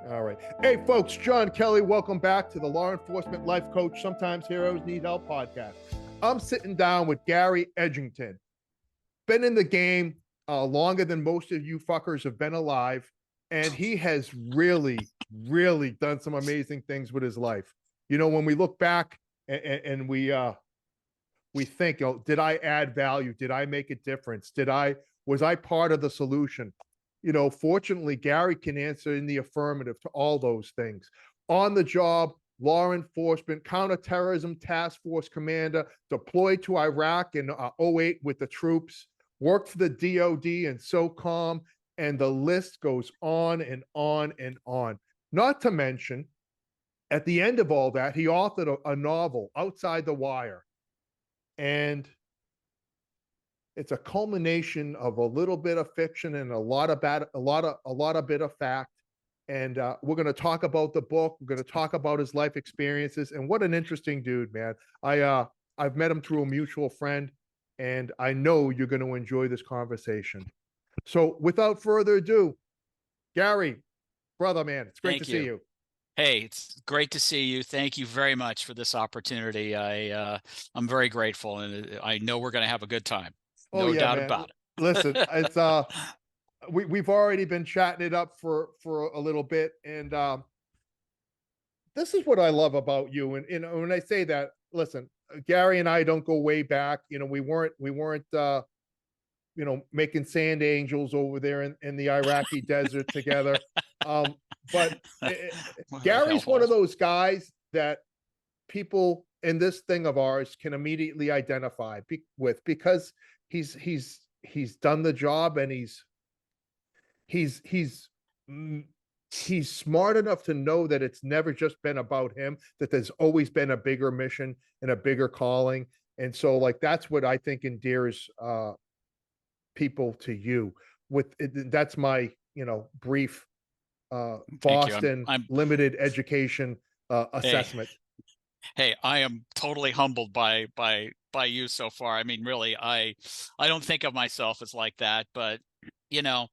All right. Hey, folks, John Kelly, welcome back to the Law Enforcement Life Coach Sometimes Heroes Need Help podcast. I'm sitting down with Gary Edgington. Been in the game longer than most of you fuckers have been alive, and he has really, really done some amazing things with his life. You know, when we look back and we think, oh, did I add value? Did I make a difference? Was I part of the solution? You know, fortunately, Gary can answer in the affirmative to all those things. On the job, law enforcement, counterterrorism task force commander, deployed to Iraq in 08 with the troops, worked for the DOD and SOCOM, and the list goes on and on and on. Not to mention, at the end of all that, he authored a novel, Outside the Wire. And it's a culmination of a little bit of fiction and a lot of bit of fact. And we're going to talk about the book. We're going to talk about his life experiences. And what an interesting dude, man. I've met him through a mutual friend, and I know you're going to enjoy this conversation. So without further ado, Gary, brother, man, it's great to see you. Hey, it's great to see you. Thank you very much for this opportunity. I'm very grateful, and I know we're going to have a good time. Oh, No yeah, doubt man. about it. Listen, it's we've already been chatting it up for a little bit, and this is what I love about you. And you know, when I say that, listen, Gary and I don't go way back. You know, we weren't you know, making sand angels over there in the Iraqi desert together. But Gary's one of those guys that people in this thing of ours can immediately identify with, because he's done the job, and he's he's smart enough to know that it's never just been about him, that there's always been a bigger mission and a bigger calling. And so, like, that's what I think endears people to you. That's my, you know, brief Boston I'm limited education assessment. Hey, I am totally humbled by you so far. I mean, really, I don't think of myself as like that, but you know,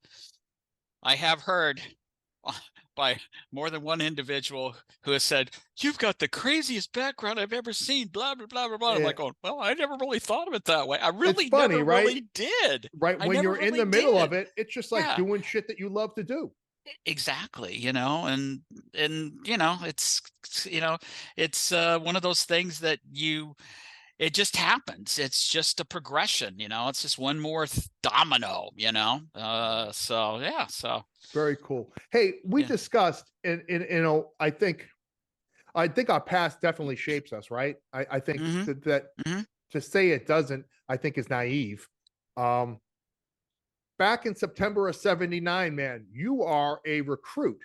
I have heard by more than one individual who has said, "You've got the craziest background I've ever seen." Blah blah blah blah blah. I'm like, going, well, I never really thought of it that way. I really it's funny, never right? really did. Right, I when never you're in really the middle did. of it, it's just like Yeah. doing shit that you love to do. Exactly, you know, and you know, it's one of those things that it just happens. It's just a progression, you know. It's just one more domino, you know. So yeah, so Very cool. Hey, we yeah. discussed, and you know, I think our past definitely shapes us, right? I think Mm-hmm. that Mm-hmm. to say it doesn't, I think, is naive. Um, Back in September of '79, man, you are a recruit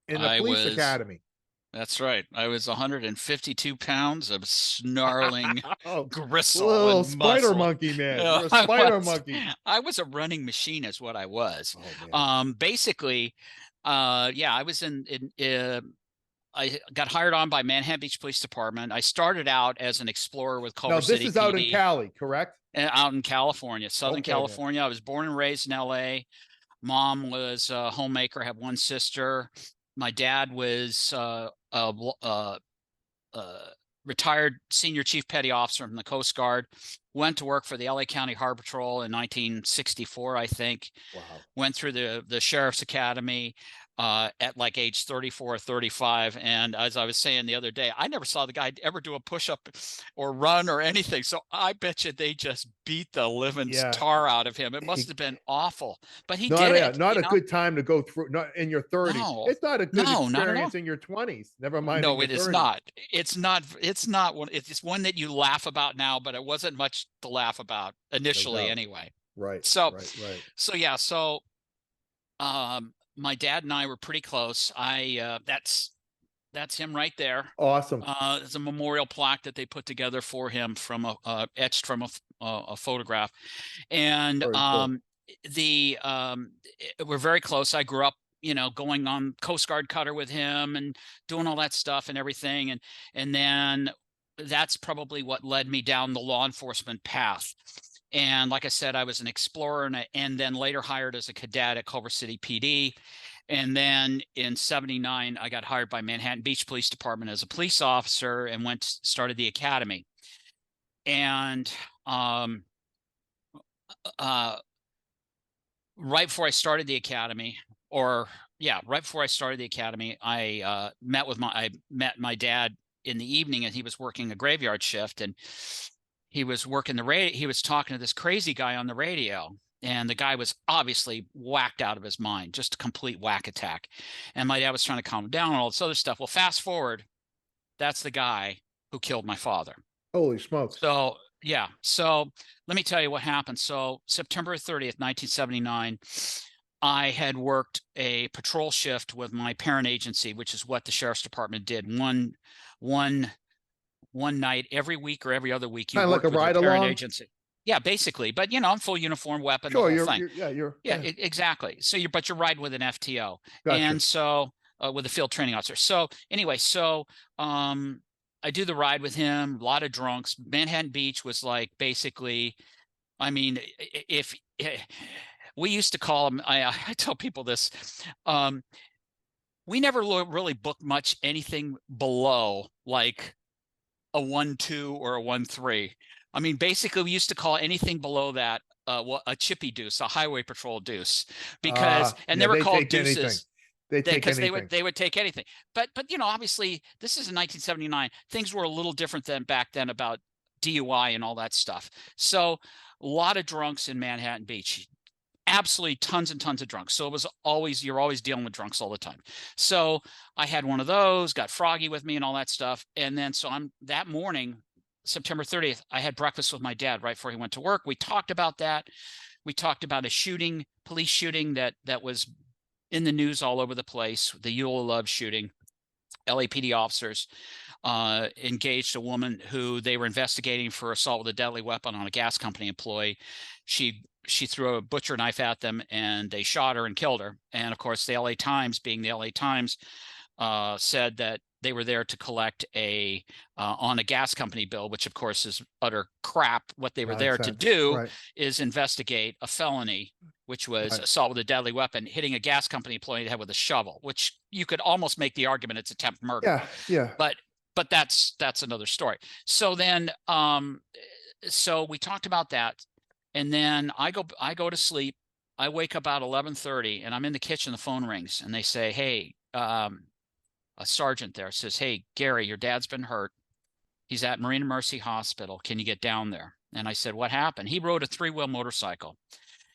in the I police was academy. That's right. I was 152 pounds of snarling Oh, gristle little and spider muscle. monkey, man. You're a spider monkey. I was a running machine, is what I was. Oh, man. Basically, yeah, I was I got hired on by Manhattan Beach Police Department. I started out as an explorer with Now, Culver this City is out in PD, Cali, correct? out in California, Southern Okay, man. California. I was born and raised in LA. Mom was a homemaker, had one sister. My dad was retired senior chief petty officer from the Coast Guard. Went to work for the LA County Harbor Patrol in 1964, I think. Wow. Went through the Sheriff's Academy at like age 34 or 35. And as I was saying the other day, I never saw the guy ever do a push-up or run or anything. So I bet you they just beat the living Yeah. tar out of him. It must have been awful, but he did it, Not you a know? good time to go through, not in your 30s. No, It's not a good no, not at all. experience in your 20s, never mind in No, your it is 30s. not. It's not one. It's one that you laugh about now, but it wasn't much to laugh about No initially doubt. anyway. Right, So, right. yeah, so my dad and I were pretty close. That's him right there. Awesome. There's a memorial plaque that they put together for him from etched from a photograph. And Very cool. we're very close. I grew up, you know, going on Coast Guard cutter with him and doing all that stuff and everything. And then that's probably what led me down the law enforcement path. And like I said, I was an explorer and then later hired as a cadet at Culver City PD. And then in 79, I got hired by Manhattan Beach Police Department as a police officer and started the academy. And right before I started the academy, right before I started the academy, I met my dad in the evening, and he was working a graveyard shift, and he was working the radio. He was talking to this crazy guy on the radio, and the guy was obviously whacked out of his mind, just a complete whack attack. And my dad was trying to calm him down and all this other stuff. Well, fast forward, that's the guy who killed my father. Holy smokes. So yeah, so let me tell you what happened. So September 30th, 1979, I had worked a patrol shift with my parent agency, which is what the sheriff's department did. One night every week or every other week, you Kind of like worked a with your ride parent along. agency. Yeah, basically, but I'm full uniform, weapon, Sure, the whole thing. Exactly. So you're riding with an FTO, Gotcha. and so with a field training officer. So anyway, I do the ride with him. A lot of drunks. Manhattan Beach was like basically, I mean, if we used to call them, I tell people this. We never really booked much anything below like a 1-2 or a 1-3. I mean, basically, we used to call anything below that a chippy deuce, a highway patrol deuce, because they were called deuces. Anything. Because they would take anything. But obviously, this is in 1979. Things were a little different than back then about DUI and all that stuff. So a lot of drunks in Manhattan Beach. Absolutely tons and tons of drunks. So you're always dealing with drunks all the time. So I had one of those, got Froggy with me and all that stuff. And then that morning, September 30th, I had breakfast with my dad right before he went to work. We talked about that. We talked about a police shooting that was in the news all over the place, the Eula Love shooting. LAPD officers engaged a woman who they were investigating for assault with a deadly weapon on a gas company employee. She threw a butcher knife at them, and they shot her and killed her. And of course, the LA Times, being the LA Times, said that they were there to collect on a gas company bill, which of course is utter crap. What they were there to do is investigate a felony, which was assault with a deadly weapon, hitting a gas company employee in the head with a shovel, which you could almost make the argument it's attempt murder. Yeah. But that's another story. So then, so we talked about that. And then I go to sleep. I wake up about 11:30, and I'm in the kitchen. The phone rings, and they say, "Hey," a sergeant there says, "Hey, Gary, your dad's been hurt. He's at Marina Mercy Hospital. Can you get down there?" And I said, "What happened?" He rode a 3-wheel motorcycle,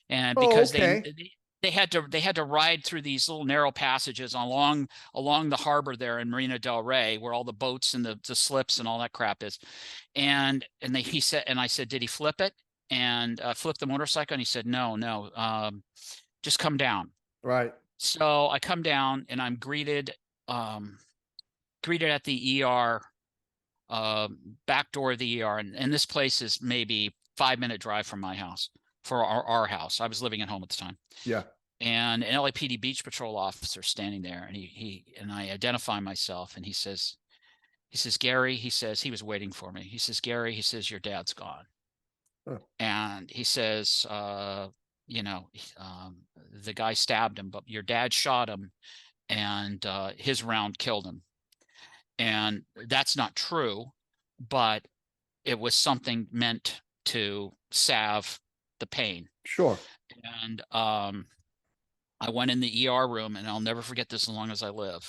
and because they had to ride through these little narrow passages along the harbor there in Marina del Rey, where all the boats and the slips and all that crap is. And he said, and I said, "Did he flip it and flip the motorcycle?" And he said, no, just come down. Right. So I come down, and I'm greeted at the ER, back door of the ER. And this place is maybe 5-minute drive from my house, for our house. I was living at home at the time. Yeah. And an LAPD beach patrol officer standing there, and and I identify myself, and he says, "Gary," he says, he was waiting for me. He says, "Gary," he says, "your dad's gone." And he says, the guy stabbed him, but your dad shot him, and his round killed him. And that's not true, but it was something meant to salve the pain. Sure. And I went in the ER room, and I'll never forget this as long as I live.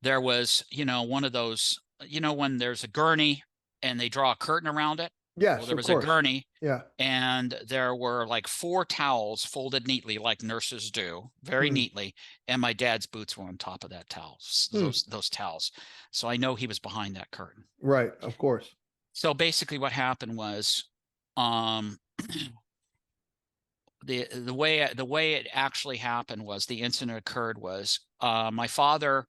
There was, one of those, when there's a gurney and they draw a curtain around it. Yes, well, there was a gurney. Yeah. And there were like 4 towels folded neatly, like nurses do, very neatly. And my dad's boots were on top of that towel, those towels. So I know he was behind that curtain. Right, of course. So basically what happened was, the way it actually happened was, the incident occurred was, my father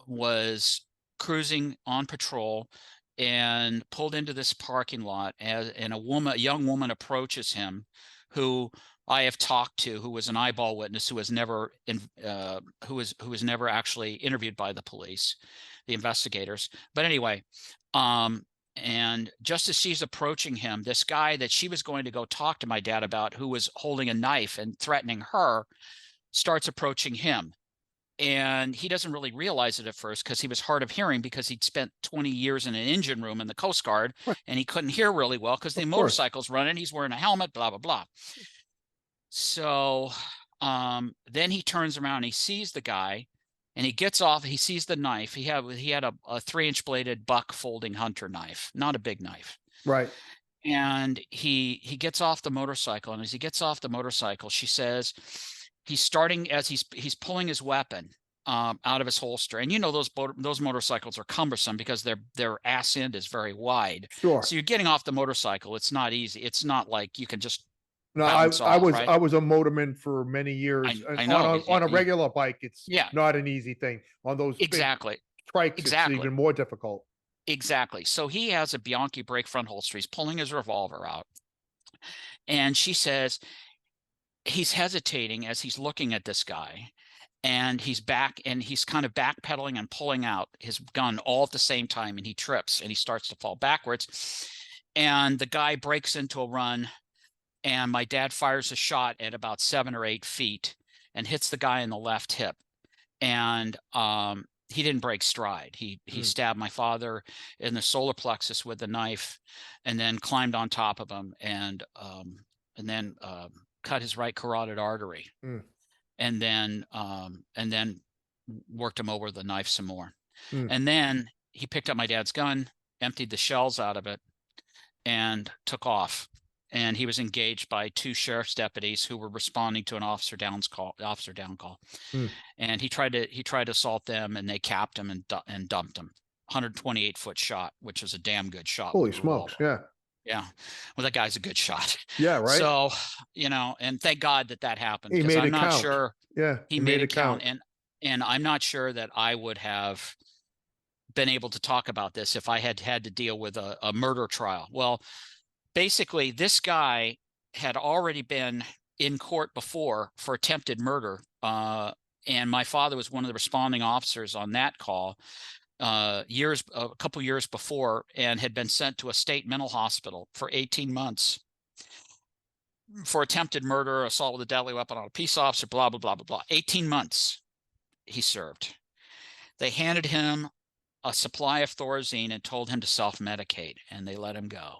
was cruising on patrol and pulled into this parking lot, and a young woman approaches him, who I have talked to, who was an eyeball witness, who was never actually interviewed by the police, the investigators. But anyway, and just as she's approaching him, this guy that she was going to go talk to my dad about, who was holding a knife and threatening her, starts approaching him. And he doesn't really realize it at first because he was hard of hearing, because he'd spent 20 years in an engine room in the Coast Guard, and he couldn't hear really well because the motorcycle's running. He's wearing a helmet, blah, blah, blah. So then he turns around and he sees the guy, and he gets off. He sees the knife. He had a 3-inch bladed buck folding hunter knife, not a big knife. Right. And he gets off the motorcycle, and as he gets off the motorcycle, she says, he's starting, as he's pulling his weapon out of his holster. And you know, those motorcycles are cumbersome because their ass end is very wide. Sure. So you're getting off the motorcycle. It's not easy. It's not like you can just No, bounce I off, was right? I was a motorman for many years. I know. On a regular bike, it's Yeah. not an easy thing. On those Exactly. big trikes, Exactly. it's even more difficult. Exactly. So he has a Bianchi brake front holster. He's pulling his revolver out. And she says he's hesitating as he's looking at this guy. And he's kind of backpedaling and pulling out his gun all at the same time. And he trips and he starts to fall backwards. And the guy breaks into a run. And my dad fires a shot at about 7 or 8 feet and hits the guy in the left hip. And he didn't break stride. He stabbed my father in the solar plexus with the knife, and then climbed on top of him, and then cut his right carotid artery, and then worked him over with the knife some more. And then he picked up my dad's gun, emptied the shells out of it, and took off. And he was engaged by 2 sheriff's deputies who were responding to an officer down call. And he tried to assault them, and they capped him and dumped him. 128-foot shot, which was a damn good shot. Holy smokes! Yeah. Yeah. Well, that guy's a good shot. Yeah. Right. So, and thank God that happened, He because made I'm it not count. sure. Yeah. He made it count. And I'm not sure that I would have been able to talk about this if I had to deal with a murder trial. Well, basically, this guy had already been in court before for attempted murder. And my father was one of the responding officers on that call a couple years before, and had been sent to a state mental hospital for 18 months for attempted murder, assault with a deadly weapon on a peace officer, blah, blah, blah, blah, blah. 18 months he served. They handed him a supply of Thorazine and told him to self-medicate, and they let him go.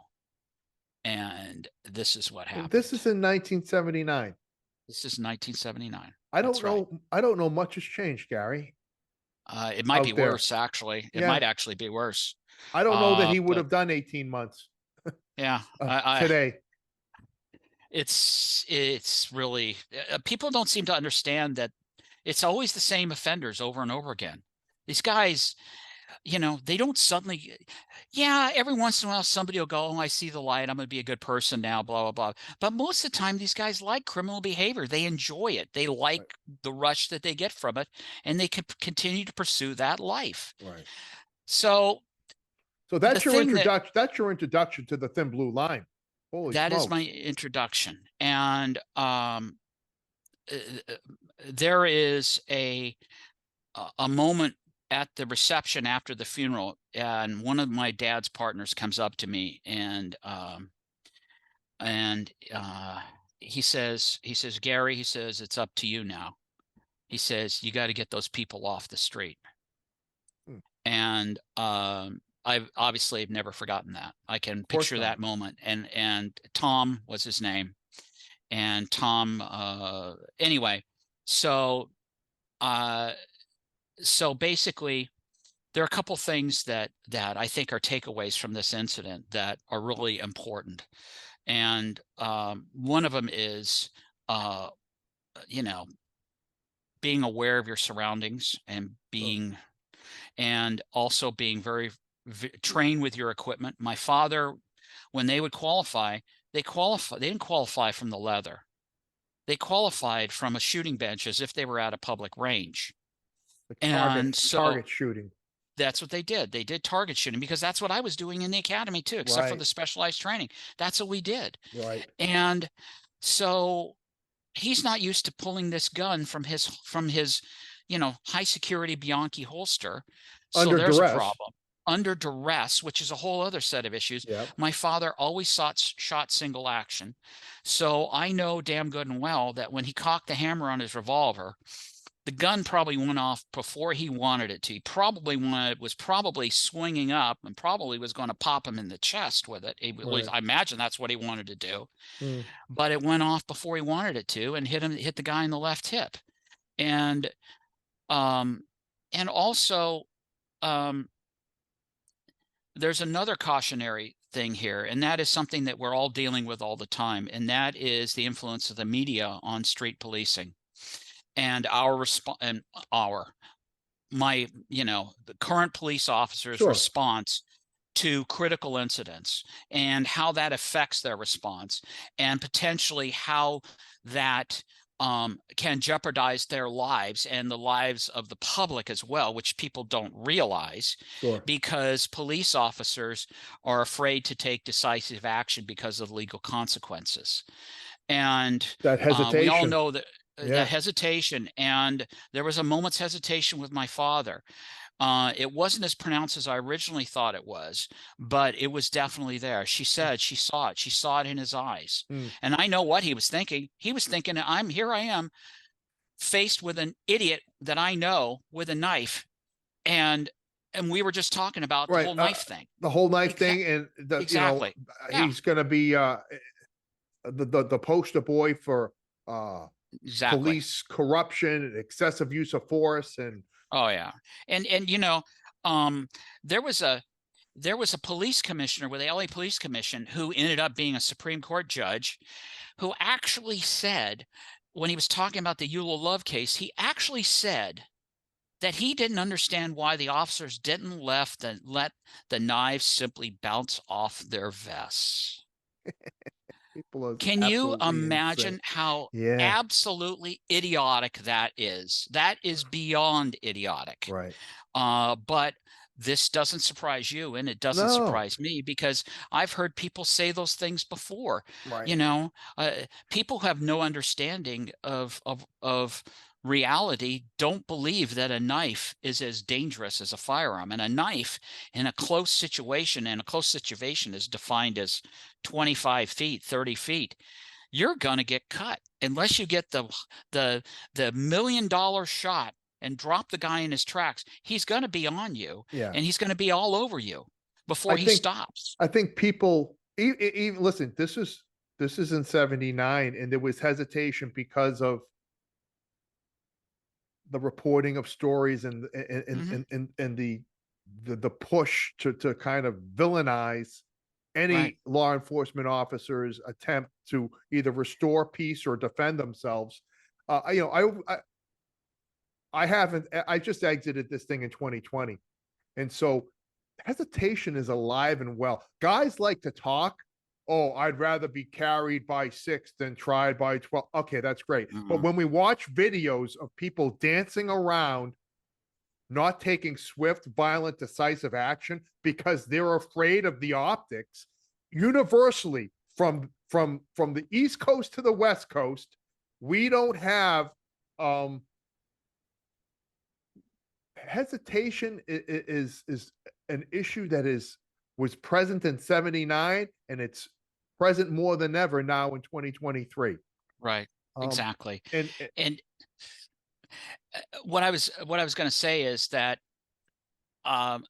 And this is what happened. This is in 1979. This is 1979. I don't know. Right. I don't know much has changed, Gary. It might be worse, actually. It might actually be worse. I don't know that he would have done 18 months. Yeah. Today. It's really, people don't seem to understand that it's always the same offenders over and over again. These guys, they don't suddenly, every once in a while somebody will go, oh, I see the light, I'm going to be a good person now, blah, blah, blah. But most of the time, these guys like criminal behavior. They enjoy it. They like the rush that they get from it, and they can continue to pursue that life. Right. So that's your introduction. That's your introduction to the Thin Blue Line. Holy that smokes. Is my introduction. And there is a moment at the reception after the funeral, and one of my dad's partners comes up to me, and he says, Gary, he says, it's up to you now. He says, you got to get those people off the street. And I've obviously never forgotten that. I can picture that moment. And Tom was his name. And Tom, anyway, so basically, there are a couple things that I think are takeaways from this incident that are really important. And one of them is, being aware of your surroundings, and also being very trained with your equipment. My father, when they would qualify, they didn't qualify from the leather. They qualified from a shooting bench as if they were at a public range. Target shooting. That's what they did. They did target shooting, because that's what I was doing in the academy too, except for the specialized training. That's what we did. Right. And so he's not used to pulling this gun from his high security Bianchi holster. So Under there's duress. a problem. under duress, which is a whole other set of issues. Yep. My father always shot single action. So I know damn good and well that when he cocked the hammer on his revolver, the gun probably went off before he wanted it to. He probably was probably swinging up and probably was going to pop him in the chest with it. Right. I imagine that's what he wanted to do, Mm. but it went off before he wanted it to and hit the guy in the left hip. And um, and also there's another cautionary thing here, and that is something that we're all dealing with all the time, and that is the influence of the media on street policing and the current police officers' Sure. response to critical incidents and how that affects their response, and potentially how that can jeopardize their lives and the lives of the public as well, which people don't realize, Sure. because police officers are afraid to take decisive action because of legal consequences. And That we all hesitation. know that Yeah. hesitation, and there was a moment's hesitation with my father. It wasn't as pronounced as I originally thought it was, but it was definitely there. She said she saw it. She saw it in his eyes. Mm. And I know what he was thinking. He was thinking, I am faced with an idiot that I know with a knife. And we were just talking about the Right. whole knife thing. The whole knife thing, and Exactly. Yeah, he's going to be the poster boy for exactly. police corruption and excessive use of force. And Oh yeah. And there was a police commissioner with the LA Police Commission who ended up being a Supreme Court judge, who actually said, when he was talking about the Eula Love case, he actually said that he didn't understand why the officers didn't let the knives simply bounce off their vests. people are Can you absolutely insane. imagine how Yeah. absolutely idiotic that is? That is beyond idiotic. Right. But this doesn't surprise you, and it doesn't No. surprise me, because I've heard people say those things before. Right. You know, people who have no understanding of reality don't believe that a knife is as dangerous as a firearm. And a knife in a close situation, is defined as 25 feet, 30 feet. You're going to get cut unless you get the $1 million shot and drop the guy in his tracks. He's going to be on you, Yeah. and he's going to be all over you before I he think stops. I think people even listen. This is in '79, and there was hesitation because of the reporting of stories and Hmm. the push to kind of villainize Right. any law enforcement officer's attempt to either restore peace or defend themselves. I haven't. I just exited this thing in 2020, and so hesitation is alive and well. Guys like to talk. Oh, I'd rather be carried by 6 than tried by 12. Okay, that's great. But Hmm. when we watch videos of people dancing around, not taking swift, violent, decisive action because they're afraid of the optics, universally from the East Coast to the West Coast, we don't have um hesitation is an issue that was present in '79, and it's present more than ever now in 2023. Right. Um, Exactly. and And what I was going to say is that um,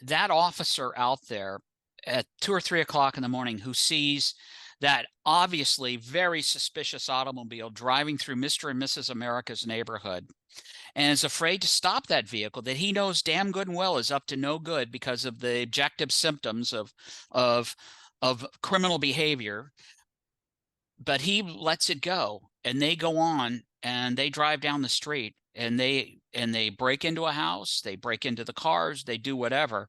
that officer out there at 2 or 3 o'clock in the morning who sees that obviously very suspicious automobile driving through Mr. and Mrs. America's neighborhood, and is afraid to stop that vehicle that he knows damn good and well is up to no good because of the objective symptoms of of criminal behavior, but he lets it go, and they go on and they drive down the street, and they break into a house, they break into the cars, they do whatever.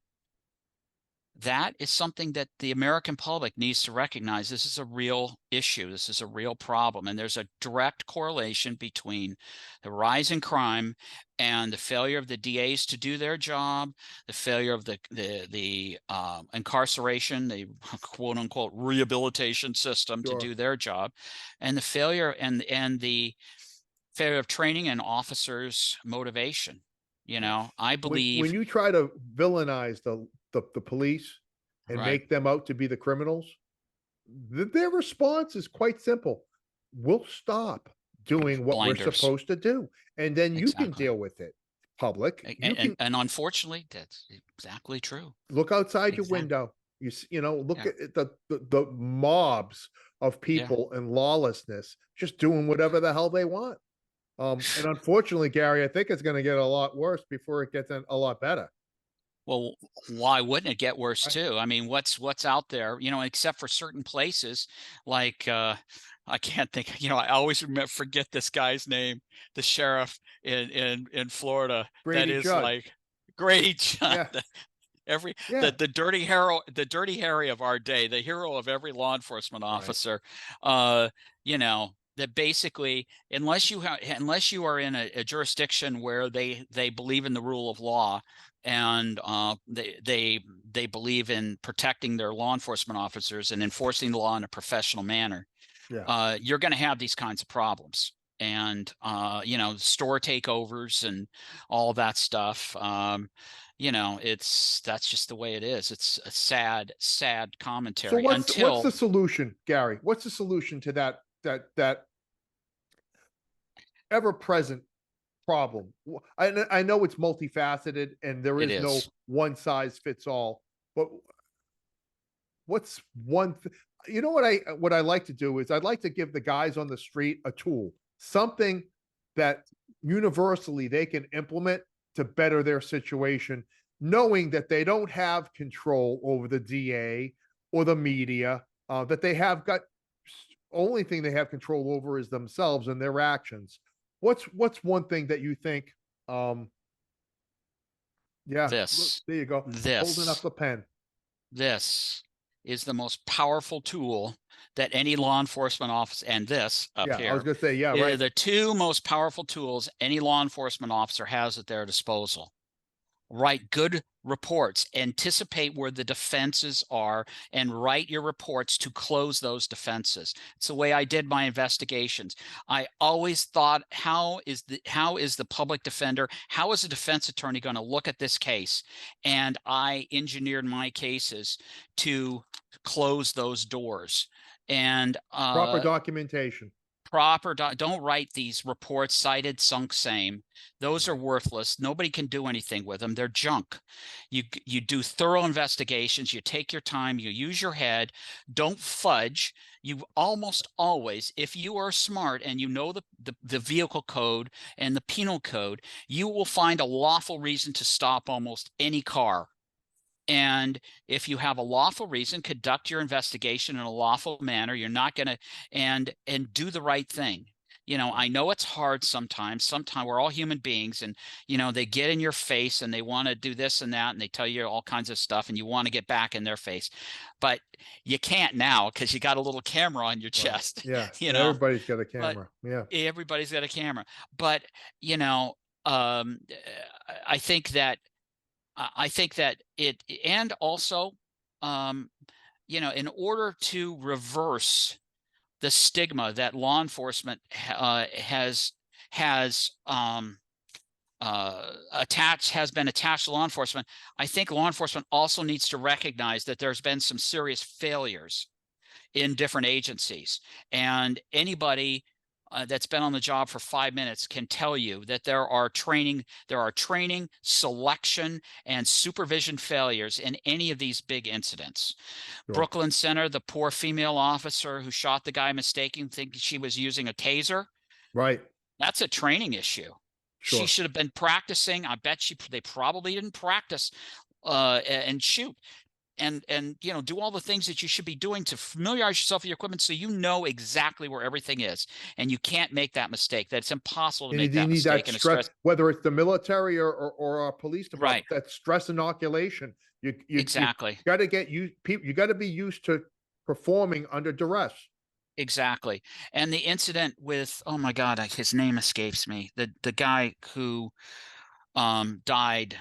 That is something that the American public needs to recognize. This is a real issue. This is a real problem. And there's a direct correlation between the rise in crime and the failure of the DAs to do their job, the failure of the incarceration, the quote unquote rehabilitation system to sure, do their job, and the failure and the failure of training and officers' motivation. You know, I When believe, you try to villainize the police and right, make them out to be the criminals, their response is quite simple. We'll stop doing what we're blinders. supposed to do, and then you can Exactly. deal with it. Public, you And can unfortunately, that's exactly true. look outside your Exactly. window. Look Yeah. at the mobs of Yeah. people and lawlessness just doing whatever the hell they want. And unfortunately, Gary, I think it's going to get a lot worse before it gets a lot better. Well, why wouldn't it get worse Right? too? I mean, what's out there, except for certain places like I can't think, I always forget this guy's name, the sheriff in Florida that Brady is Judd. like Grady John. Yeah, Every yeah, the dirty Harry of our day, the hero of every law enforcement right. officer, that basically, unless you are in a jurisdiction where they believe in the rule of law, and they believe in protecting their law enforcement officers and enforcing the law in a professional manner, Yeah. you're going to have these kinds of problems. And store takeovers and all of that stuff. That's just the way it is. It's a sad So commentary what's until the solution, Gary? What's the solution to that ever present problem? I know it's multifaceted and there it is no is one size fits all, but what's one what I like to do is I'd like to give the guys on the street a tool, something that universally they can implement to better their situation, knowing that they don't have control over the DA or the media, that they have got only thing they have control over is themselves and their actions. What's one thing that you think? Um, yeah, look, this there you go, holding up this the pen. this is the most powerful tool that any law enforcement office, and this up Yeah, I was here, gonna say, yeah, are right. the two most powerful tools any law enforcement officer has at their disposal. Write good reports, anticipate where the defenses are, and write your reports to close those defenses. It's the way I did my investigations. I always thought, how is the public defender, how is a defense attorney going to look at this case? And I engineered my cases to close those doors. And Proper documentation. don't write these reports cited, sunk, same. Those are Right. worthless. Nobody can do anything with them. They're junk. You do thorough investigations. You take your time. You use your head. Don't fudge. You almost always, if you are smart and you know the vehicle code and the penal code, you will find a lawful reason to stop almost any car. And if you have a lawful reason, conduct your investigation in a lawful manner. You're not going to, and do the right thing. I know it's hard sometimes. Sometimes we're all human beings, and they get in your face and they want to do this and that, and they tell you all kinds of stuff, and you want to get back in their face, but you can't now because you got a little camera on your Right. chest. Yeah. you know. Everybody's got a But camera. Yeah. everybody's got a camera. But um, I think that and also, um, in order to reverse the stigma that law enforcement has has been attached to law enforcement, I think law enforcement also needs to recognize that there's been some serious failures in different agencies, and anybody that's been on the job for 5 minutes can tell you that there are training, selection, and supervision failures in any of these big incidents. Sure. Brooklyn Center, the poor female officer who shot the guy mistaken, thinking she was using a taser. Right. That's a training issue. She Sure. should have been practicing. I bet they probably didn't practice and shoot and do all the things that you should be doing to familiarize yourself with your equipment, so you know exactly where everything is, and you can't make that mistake. That's impossible to And make you that need that mistake in a stress, stress. whether it's the military or our police Right. department, that stress inoculation. You Exactly. got to get you people. You got to be used to performing under duress. Exactly. And the incident with, oh my God, his name escapes me, the guy who died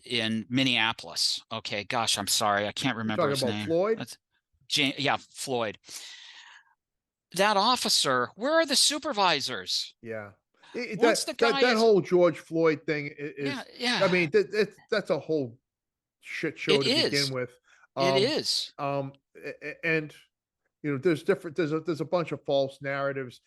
in Minneapolis. Okay, gosh, I'm sorry, I can't You're remember talking his about name. Floyd. That's yeah, Floyd. That officer, where are the supervisors? Yeah. Once the guy that is, whole George Floyd thing yeah, is, I yeah, mean, that's a whole shit show it to begin is. with. It Um, is. um, and there's different. There's a bunch of false narratives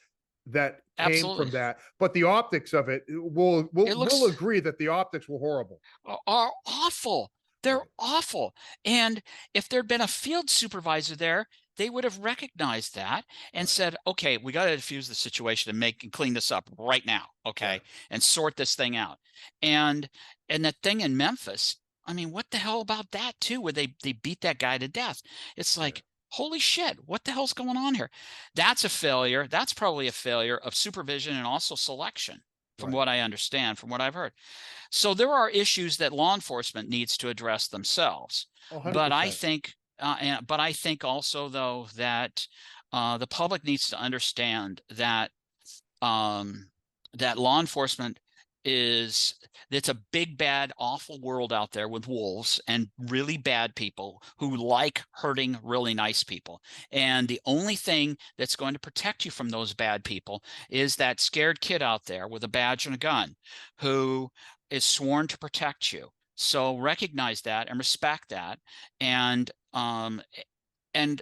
that came from Absolutely. that, but the optics of it, It we'll looks agree that the optics were horrible. are awful. They're Right. awful. And if there'd been a field supervisor there, they would have recognized that and Right. said, okay, we got to diffuse the situation and make and clean this up right now. Yeah. Okay. And sort this thing out. And that thing in Memphis, I mean, what the hell about that too, where they beat that guy to death? It's Yeah. like, holy shit, what the hell's going on here? That's a failure. That's probably a failure of supervision and also selection, from Right. what I understand, from what I've heard. So there are issues that law enforcement needs to address themselves. But I 100%. think, but I think also though that the public needs to understand that that law enforcement is it's a big bad awful world out there with wolves and really bad people who like hurting really nice people, and the only thing that's going to protect you from those bad people is that scared kid out there with a badge and a gun who is sworn to protect you. So recognize that and respect that, and and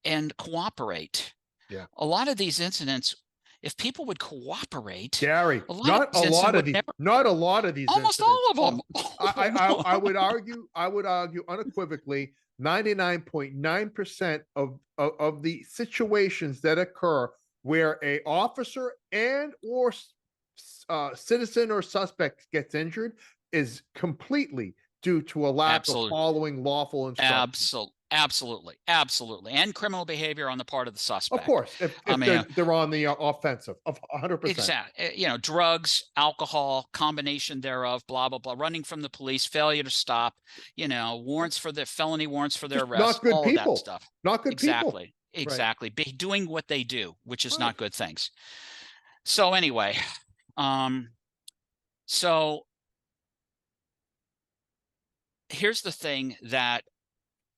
and cooperate. Yeah. A lot of these incidents, if people would cooperate, Gary, a lot of these incidents would never, not a lot of these almost incidents. all of Oh, them, all I of them. would argue unequivocally 99.9% of the situations that occur where a officer and or citizen or suspect gets injured is completely due to a lack of Absolutely. following lawful instructions. Absolutely. And criminal behavior on the part of the Of suspect. course, if I mean, they're on the offensive, of 100%. exactly. Drugs, alcohol, combination thereof, blah, blah, blah, running from the police, failure to stop, warrants for the felony warrants for their Just arrests, not good all of that people. stuff. Not good people. Exactly. Right. Exactly. Doing what they do, which is Right. not good things. So anyway, um, so here's the thing that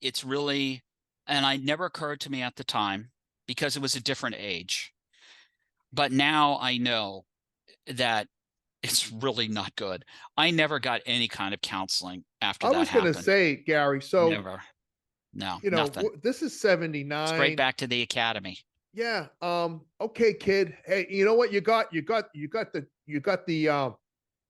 it's really, and it never occurred to me at the time because it was a different age. But now I know that it's really not good. I never got any kind of counseling after I that was going to happened. say, Gary, so, Never. No, nothing. this is Straight 79. back to the academy. Yeah. Okay, kid. Hey, you know what?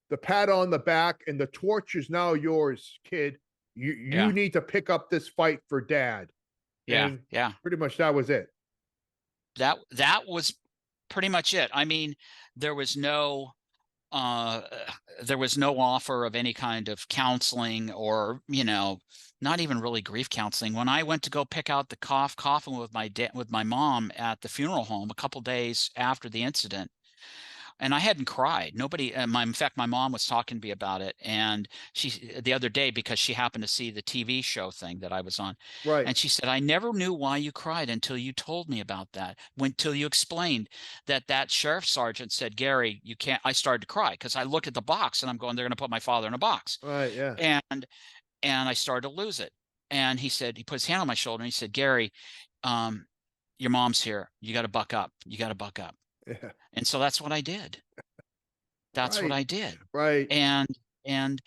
The pat on the back, and the torch is now yours, kid. You Yeah. need to pick up this fight for dad. Yeah. And Yeah. pretty much that was it. That was pretty much it. I mean, there was no uh there was no offer of any kind of counseling or, not even really grief counseling. When I went to go pick out the coffin with my mom at the funeral home a couple days after the incident, and I hadn't cried. Nobody, in fact, my mom was talking to me about it, and the other day, because she happened to see the TV show thing that I was on, Right. and she said, "I never knew why you cried until you told me about that. Until you explained that sheriff sergeant said, Gary, you can't." I started to cry because I looked at the box and I'm going, "They're going to put my father in a box," Right. Yeah. and I started to lose it. And he put his hand on my shoulder and he said, "Gary, um, your mom's here. You got to buck up. You got to buck up." Yeah. And so that's what I did. That's what Right. I did. Right. And and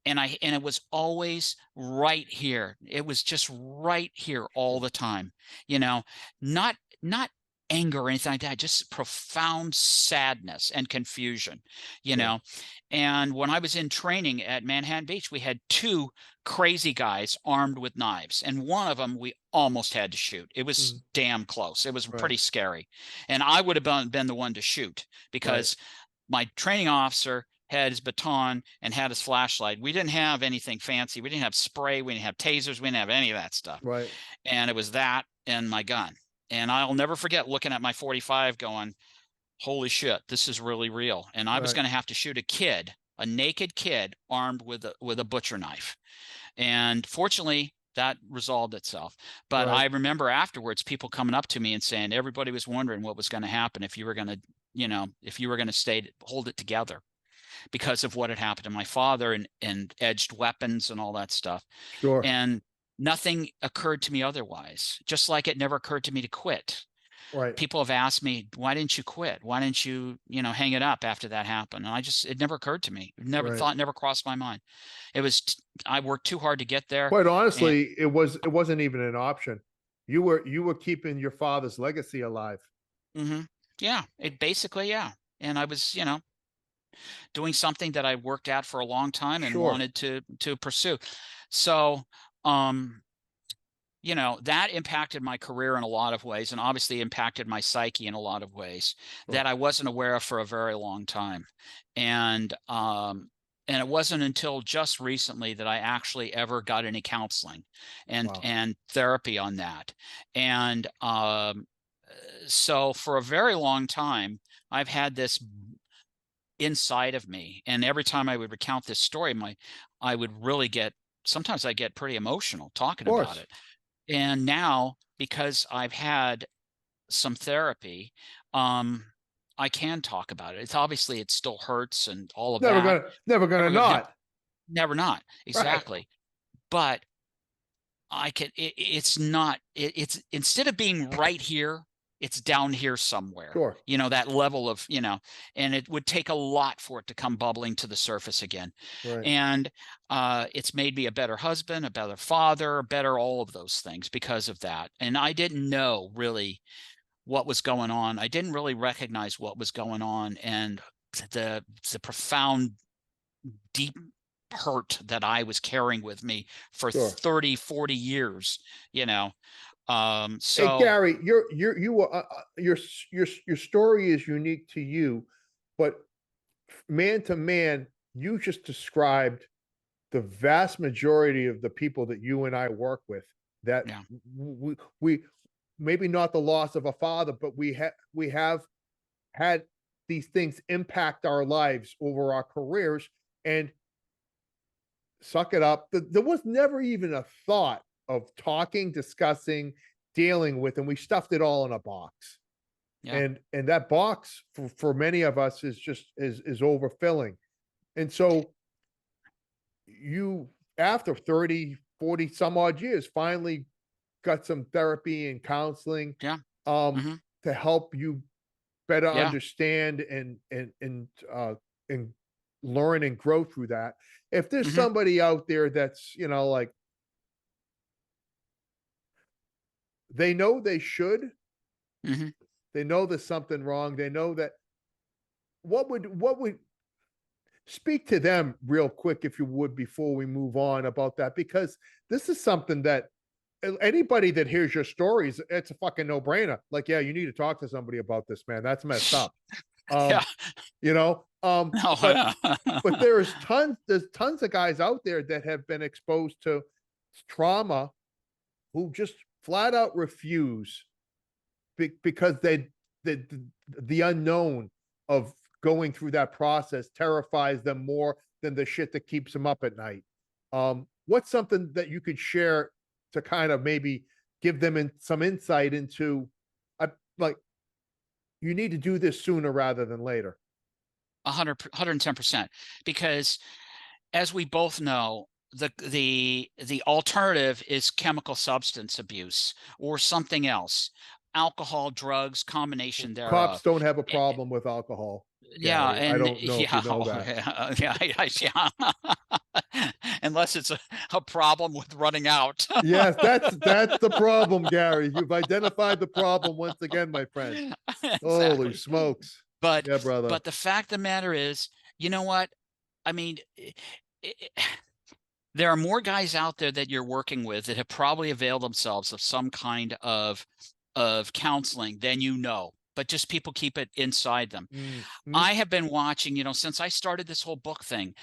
and it was always right here. It was just right here all Sure. the time. You know, not anger or anything like that, just profound sadness and confusion, you Sure. know. And when I was in training at Manhattan Beach, we had two crazy guys armed with knives, and one of them we almost had to shoot. It was Mhm. damn close. It was Right. pretty scary. And I would have been the one to shoot Right. because my training officer had his baton and had his flashlight. We didn't have anything fancy. We didn't have spray. We didn't have tasers. We didn't have any of that stuff. Right. And it was that and my gun. And I'll never forget looking at my 45 going, holy shit, this is really real. And I was Right. going to have to shoot a naked kid armed with a butcher knife. And fortunately, that resolved itself. But Right. I remember afterwards people coming up to me and saying everybody was wondering what was going to happen if you were going to, if you were going to hold it together because of what had happened to my father and edged weapons and all that stuff. Sure. And nothing occurred to me otherwise, just like it never occurred to me to quit. Right. People have asked me, why didn't you quit? Why didn't you, hang it up after that happened? And it never occurred to me. Right. Never crossed my mind. I worked too hard to get there. Quite And honestly, it wasn't even an option. You were keeping your father's legacy alive. yeah, it basically, yeah. And I was, doing something that I worked at for a long time and Sure. wanted to pursue. So, um, that impacted my career in a lot of ways, and obviously impacted my psyche in a lot of ways Sure. that I wasn't aware of for a very long time. And it wasn't until just recently that I actually ever got any counseling Wow. and therapy on that. And so for a very long time, I've had this inside of me, and every time I would recount this story, I would really sometimes I get pretty emotional talking Of about course. it. And now, because I've had some therapy, I can talk about it. It still hurts and all of that. Never gonna not. Never not. Right. Exactly. But I can, it's not, it's instead of being right here, it's down here somewhere, Sure. that level of, and it would take a lot for it to come bubbling to the surface again. Right. And it's made me a better husband, a better father, better all of those things because of that. And I didn't know really what was going on. I didn't really recognize what was going on, and the profound, deep hurt that I was carrying with me for Sure. 30, 40 years, Hey so Gary, your story is unique to you, but man to man, you just described the vast majority of the people that you and I work with. That yeah. we maybe not the loss of a father, but we have had these things impact our lives over our careers, and suck it up. There was never even a thought of talking, discussing, dealing with, and we stuffed it all in a box. Yeah. And that box for many of us is just is overfilling. And so you, after 30, 40 some odd years, finally got some therapy and counseling Yeah. um hmm to help you better Yeah. understand and learn and grow through that. If there's hmm somebody out there that's, like, they know they should, hmm they know there's something wrong, they know that, what would speak to them real quick, if you would, before we move on about that, because this is something that anybody that hears your stories, it's a fucking no-brainer. Like, yeah, you need to talk to somebody about this, man. That's messed up. Yeah. Um, you know, No. but Yeah. there's tons of guys out there that have been exposed to trauma who just flat out refuse because the unknown of going through that process terrifies them more than the shit that keeps them up at night. What's something that you could share to kind of maybe give them some insight into, like, you need to do this sooner rather than later? 110%. Because as we both know, the alternative is chemical substance abuse or something else, alcohol, drugs, combination Cops thereof. don't have a problem with alcohol, Yeah, Gary. I and don't know if you yeah, know that. yeah, yeah. Unless it's a problem with running out. Yes, that's the problem, Gary. You've identified the problem once again, my friend. Holy Exactly. smokes. But Yeah, brother. but the fact of the matter is, you know what? I mean, there are more guys out there that you're working with that have probably availed themselves of some kind of counseling than but just people keep it inside them. Mm-hmm. I have been watching, since I started this whole book thing.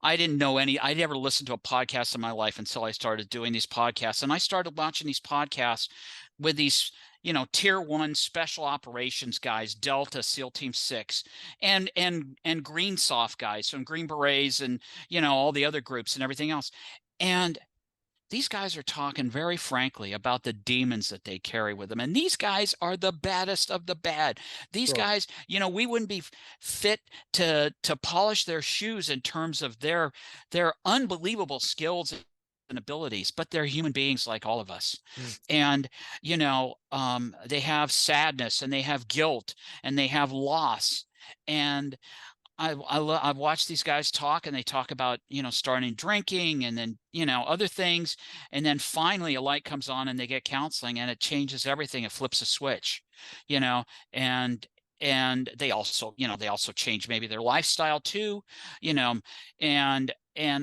I never listened to a podcast in my life until I started doing these podcasts. And I started watching these podcasts with these, tier 1 special operations guys, Delta, SEAL Team 6, and Green Soft guys, so Green Berets and, all the other groups and everything else. And these guys are talking very frankly about the demons that they carry with them. And these guys are the baddest of the bad. These Sure. guys, we wouldn't be fit to polish their shoes in terms of their unbelievable skills and abilities, but they're human beings like all of us. Mm. And, they have sadness and they have guilt and they have loss. And I've watched these guys talk, and they talk about, starting drinking and then, other things. And then finally a light comes on and they get counseling and it changes everything. It flips a switch, you know, and they also, they also change maybe their lifestyle too, you know, and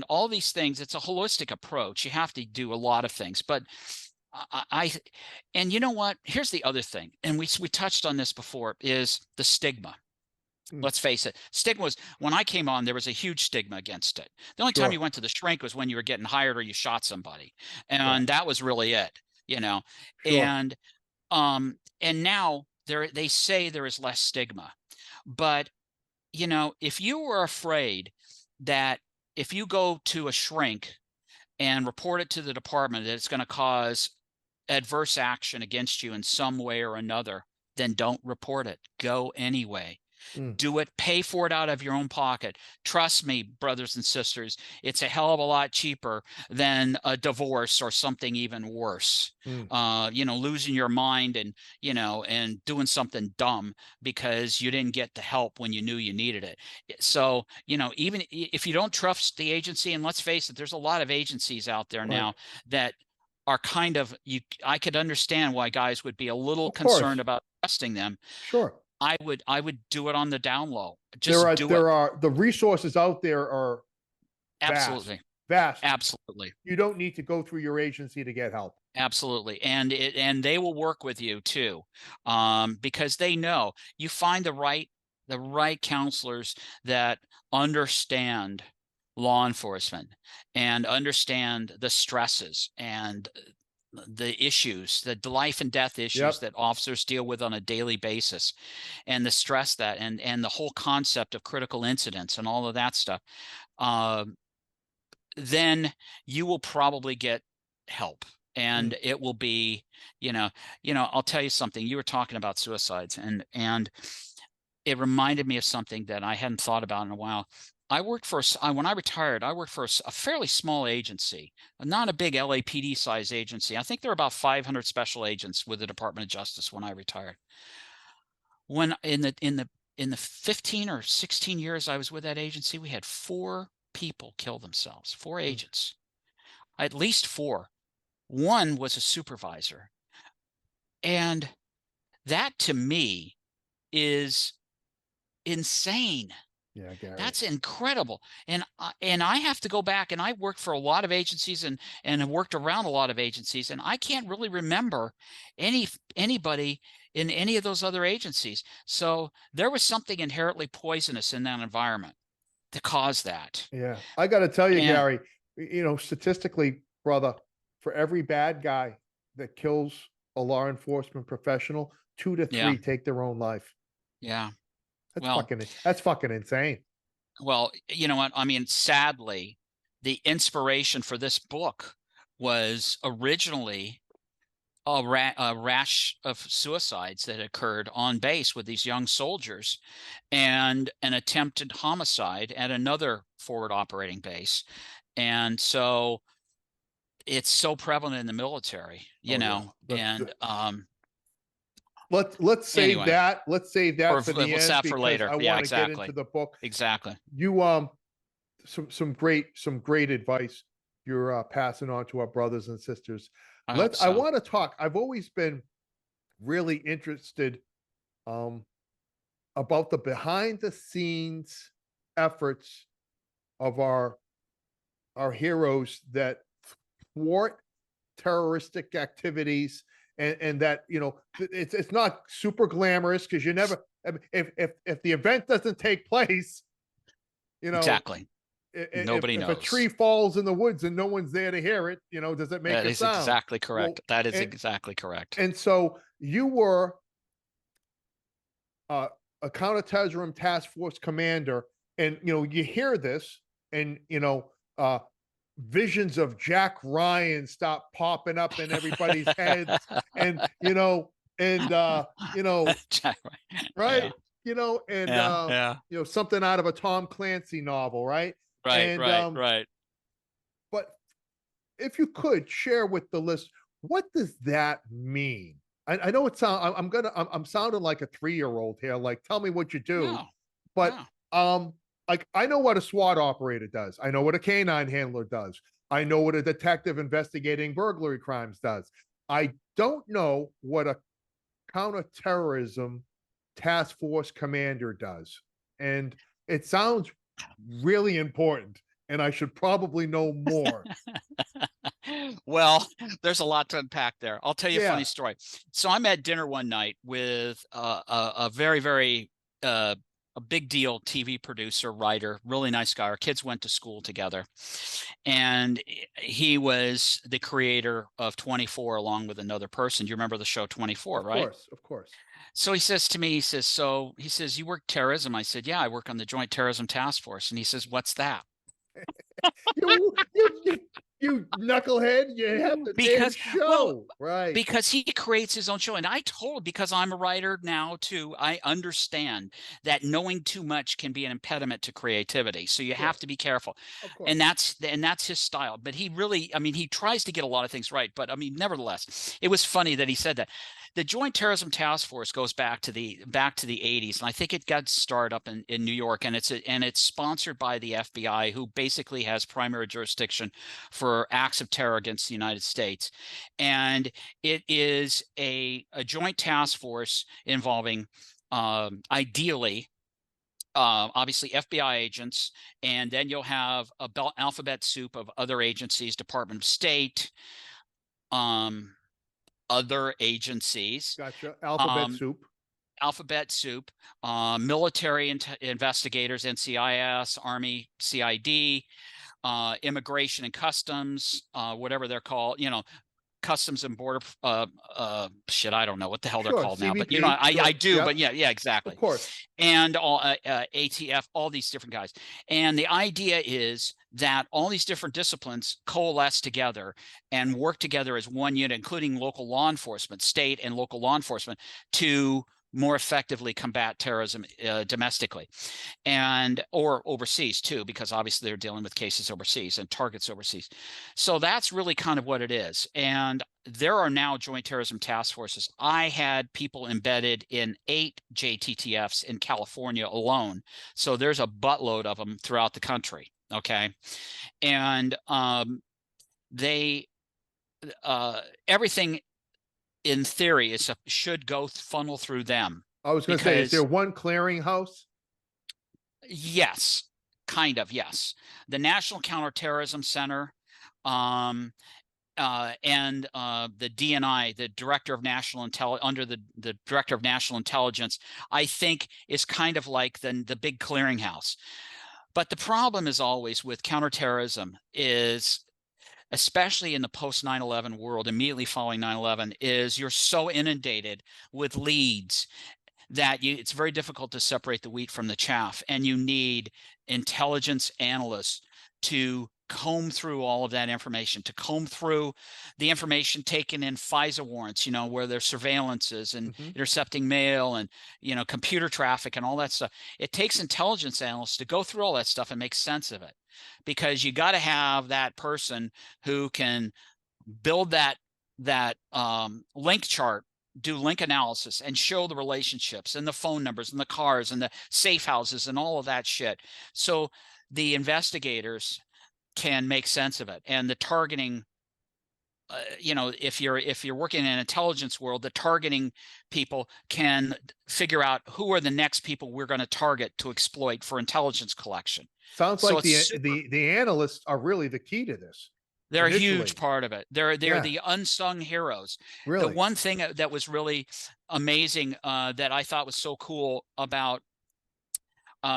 all these things. It's a holistic approach. You have to do a lot of things, but I and you know what? Here's the other thing, and we touched on this before, is the stigma. Mm. Let's face it. Stigma was, when I came on, there was a huge stigma against it. The only time Sure. you went to the shrink was when you were getting hired or you shot somebody. Right. And that was really it, you know. Sure. And now they say there is less stigma. But, if you were afraid that if you go to a shrink and report it to the department that it's going to cause adverse action against you in some way or another, then don't report it. Go anyway. Mm. Do it, pay for it out of your own pocket. Trust me, brothers and sisters, it's a hell of a lot cheaper than a divorce or something even worse. Mm. Losing your mind and, and doing something dumb because you didn't get the help when you knew you needed it. So, even if you don't trust the agency, and let's face it, there's a lot of agencies out there Right. now that are kind of, I could understand why guys would be a little Of course. concerned about trusting them. Sure. I would do it on the down low. There Just do it. are the resources out there are Absolutely. vast. Absolutely. You don't need to go through your agency to get help. Absolutely. And they will work with you too. Because they know you find the right counselors that understand law enforcement and understand the stresses and the issues, the life and death issues Yep. that officers deal with on a daily basis, and the stress that, and the whole concept of critical incidents and all of that stuff. Then you will probably get help, and it will be, I'll tell you something. You were talking about suicides, and it reminded me of something that I hadn't thought about in a while. When I retired, I worked for a fairly small agency, not a big LAPD size agency. I think there were about 500 special agents with the Department of Justice when I retired. When in the 15 or 16 years I was with that agency, we had 4 people kill themselves, 4 agents, at least 4. One was a supervisor. And that to me is insane. Yeah, Gary. That's incredible. And I have to go back, and I worked for a lot of agencies and have worked around a lot of agencies, and I can't really remember anybody in any of those other agencies. So there was something inherently poisonous in that environment to cause that. Yeah. I got to tell you, And Gary, statistically, brother, for every bad guy that kills a law enforcement professional, 2 to 3 yeah, take their own life. yeah. That's fucking insane. Well, you know what? I mean, sadly, the inspiration for this book was originally a rash of suicides that occurred on base with these young soldiers, and an attempted homicide at another forward operating base. And so it's so prevalent in the military, Let's save anyway, that. Let's save that for the let's end that for because later. I Yeah, want to get exactly. into the book. Exactly. You some great advice you're passing on to our brothers and sisters. I want to talk. I've always been really interested about the behind the scenes efforts of our heroes that thwart terroristic activities, and that it's not super glamorous because you never, if the event doesn't take place, Exactly. Nobody if knows. a tree falls in the woods and no one's there to hear it, does it make that a is sound? exactly correct. Well, that is exactly correct. And so you were a counterterrorism task force commander, and you hear this, and visions of Jack Ryan stop popping up in everybody's heads, and right, yeah. something out of a Tom Clancy novel, right? Right, And right. but if you could share with the list, what does that mean? I know it sound I'm sounding like a 3-year-old here. Like, tell me what you do, No, but no. like I know what a SWAT operator does. I know what a canine handler does. I know what a detective investigating burglary crimes does. I don't know what a counterterrorism task force commander does. And it sounds really important. And I should probably know more. Well, there's a lot to unpack there. I'll tell you a funny Yeah, story. So I'm at dinner one night with a very, very a big deal TV producer, writer, really nice guy. Our kids went to school together, and he was the creator of 24 along with another person. Do you remember the show 24, of right? course, of course. So he says to me, he says, you work terrorism? I said, yeah, I work on the Joint Terrorism Task Force. And he says, what's that? You knucklehead, you have the damn Because, well, show. Right. because he creates his own show. And I told, because I'm a writer now too, I understand that knowing too much can be an impediment to creativity. So you have Sure. to be careful. Of course. And that's his style. But he really, I mean, he tries to get a lot of things right. But I mean, nevertheless, it was funny that he said that. The Joint Terrorism Task Force goes back to the 80s, and I think it got started up in New York, and it's sponsored by the FBI, who basically has primary jurisdiction for acts of terror against the United States. And it is a joint task force involving ideally obviously FBI agents, and then you'll have a alphabet soup of other agencies, Department of State, um, other agencies, Gotcha. Alphabet um, soup. alphabet soup, military investigators, NCIS, Army, CID, immigration and customs, whatever they're called, Customs and Border, shit, I don't know what the hell they're Sure. called now, but CBP. I Sure. do, but Yep. yeah, Of exactly. course. And all ATF, all these different guys. And the idea is that all these different disciplines coalesce together and work together as one unit, including local law enforcement, state and local law enforcement, to more effectively combat terrorism domestically and or overseas too, because obviously they're dealing with cases overseas and targets overseas. So that's really kind of what it is. And there are now joint terrorism task forces. I had people embedded in 8 JTTFs in California alone. So there's a buttload of them throughout the country. Okay. And they everything in theory should go funnel through them. I was going to say, is there Because one clearinghouse? yes, kind of, yes. The National Counterterrorism Center, and the DNI, the Director of National Intelligence, under the Director of National Intelligence, I think is kind of like the big clearinghouse. But the problem is always with counterterrorism is, especially in the post 9/11 world, immediately following 9/11, is you're so inundated with leads that it's very difficult to separate the wheat from the chaff, and you need intelligence analysts to comb through all of that information, to comb through the information taken in FISA warrants, where there's surveillances and intercepting mail and, computer traffic and all that stuff. It takes intelligence analysts to go through all that stuff and make sense of it, because you got to have that person who can build that link chart, do link analysis, and show the relationships and the phone numbers and the cars and the safe houses and all of that shit, so the investigators can make sense of it. And the targeting, if you're working in an intelligence world, the targeting people can figure out who are the next people we're going to target to exploit for intelligence collection. Sounds So like it's the analysts are really the key to this. they're a huge Initially. part of it. They're Yeah. the unsung heroes. The Really. one thing that was really amazing, that I thought was so cool about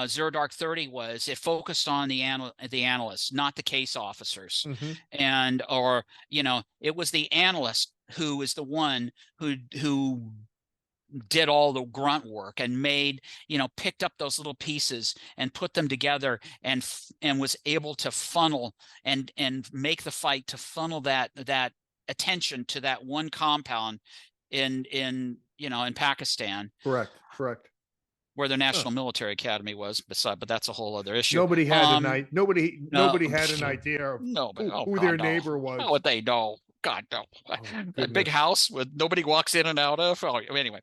Zero Dark 30 was it focused on the analysts, not the case officers. And it was the analyst who was the one who did all the grunt work and picked up those little pieces and put them together and was able to funnel and make the fight to funnel that attention to that one compound in Pakistan. Correct. where the Huh. National Military Academy was, but that's a whole other issue. Nobody had a night. Nobody No, had an idea of no, but oh who their God, no. neighbor How was. would they know? God, no. Oh my A big goodness. house with nobody walks in and out of. Oh, anyway,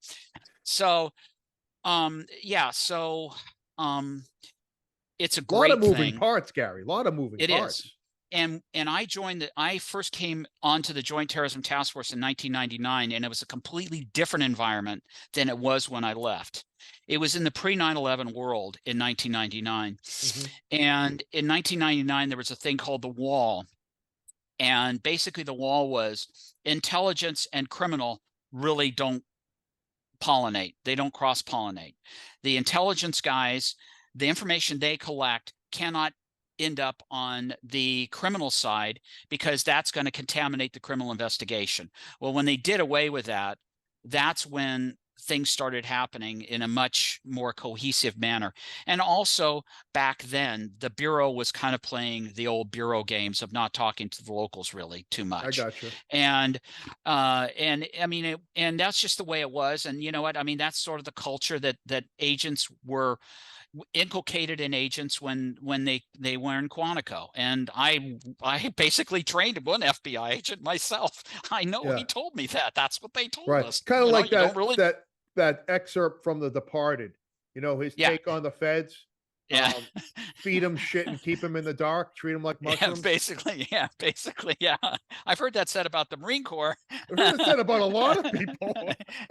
so yeah, so um, it's a A lot of great moving thing. parts, Gary. A lot of moving It is. parts. And I first came onto the Joint Terrorism Task Force in 1999, and it was a completely different environment than it was when I left. It was in the pre 9/11 world in 1999. Mm-hmm. And in 1999, there was a thing called the Wall. And basically, the Wall was intelligence and criminal really don't pollinate, they don't cross pollinate. The intelligence guys, the information they collect cannot end up on the criminal side because that's going to contaminate the criminal investigation. Well, when they did away with that, that's when things started happening in a much more cohesive manner. And also back then, the Bureau was kind of playing the old Bureau games of not talking to the locals really too I much. got you. And I mean, and that's just the way it was. And you know what? I mean, that's sort of the culture that agents were inculcated in agents when they were in Quantico. And I basically trained one FBI agent myself. I know, Yeah. he told me that. That's what they told Right. us. Kind of like You don't that really. that excerpt from The Departed. His Yeah. take on the feds. Yeah. Feed them shit and keep them in the dark. Treat them like Yeah, mushrooms. basically, yeah. I've heard that said about the Marine Corps. I heard it said about a lot of people.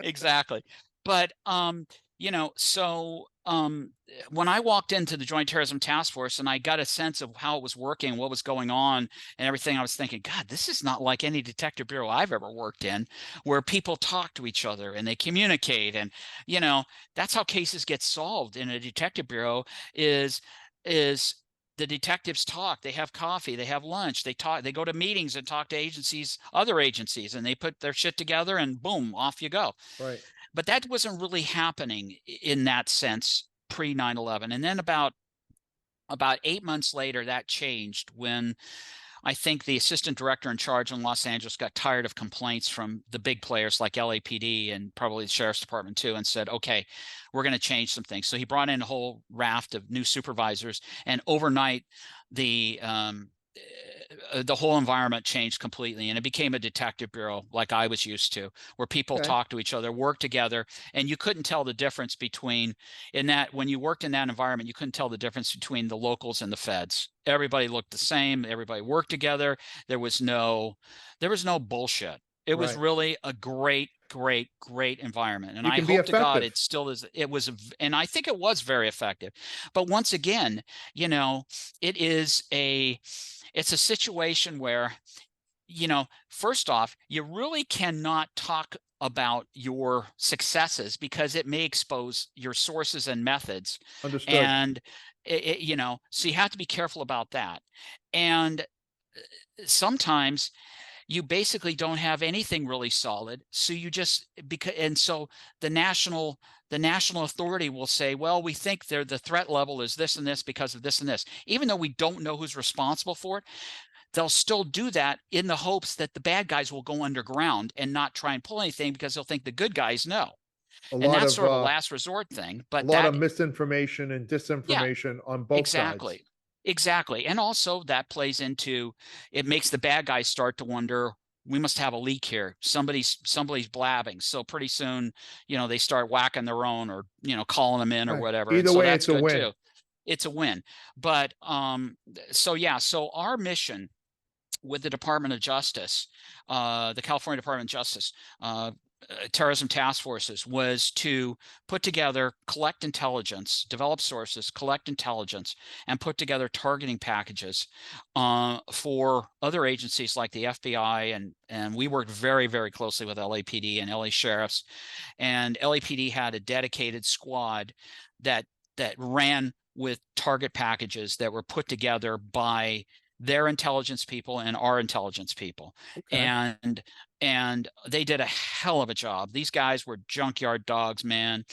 Exactly. But so when I walked into the Joint Terrorism Task Force and I got a sense of how it was working, what was going on and everything, I was thinking, God, this is not like any detective bureau I've ever worked in, where people talk to each other and they communicate. And that's how cases get solved in a detective bureau is the detectives talk, they have coffee, they have lunch, they talk, they go to meetings and talk to other agencies, and they put their shit together and boom, off you go. Right. But that wasn't really happening in that sense pre 9/11. And then about 8 months later, that changed when I think the assistant director in charge in Los Angeles got tired of complaints from the big players like LAPD and probably the sheriff's department too, and said, okay, we're going to change some things. So he brought in a whole raft of new supervisors, and overnight the whole environment changed completely, and it became a detective bureau like I was used to, where people Okay. talk to each other, work together, and you couldn't tell the difference between in that when you worked in that environment, you couldn't tell the difference between the locals and the feds. Everybody looked the same. Everybody worked together. There was no bullshit. It was Right. really a great environment. And You I can be hope to God effective. it still is. And I think it was very effective. But once again, it is it's a situation where, first off, you really cannot talk about your successes because it may expose your sources and methods. Understood. And, so you have to be careful about that. And sometimes you basically don't have anything really solid. So so the national authority will say, well, we think the threat level is this and this because of this and this, even though we don't know who's responsible for it. They'll still do that in the hopes that the bad guys will go underground and not try and pull anything because they'll think the good guys know. A And lot that's of sort of a last resort thing. a But lot of misinformation and yeah, disinformation on both sides. exactly. Exactly. And also that plays into, it makes the bad guys start to wonder, we must have a leak here. Somebody's blabbing. So pretty soon, they start whacking their own or, calling them in or Right. whatever. And Either so way, that's it's a good win. too. It's a win. But so our mission with the Department of Justice, the California Department of Justice, terrorism task forces, was to put together, collect intelligence, develop sources, collect intelligence, and put together targeting packages for other agencies like the FBI. And we worked very, very closely with LAPD and LA sheriffs. And LAPD had a dedicated squad that ran with target packages that were put together by their intelligence people and our intelligence people. Okay. And they did a hell of a job. These guys were junkyard dogs, man.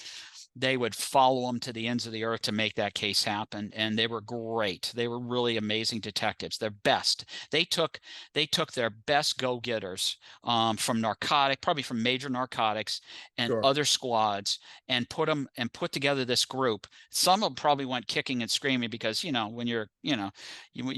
they would follow them to the ends of the earth to make that case happen. And they were great. They were really amazing detectives. Their best. They took their best go-getters from probably from major narcotics and Sure. other squads, and put together this group. Some of them probably went kicking and screaming because, when you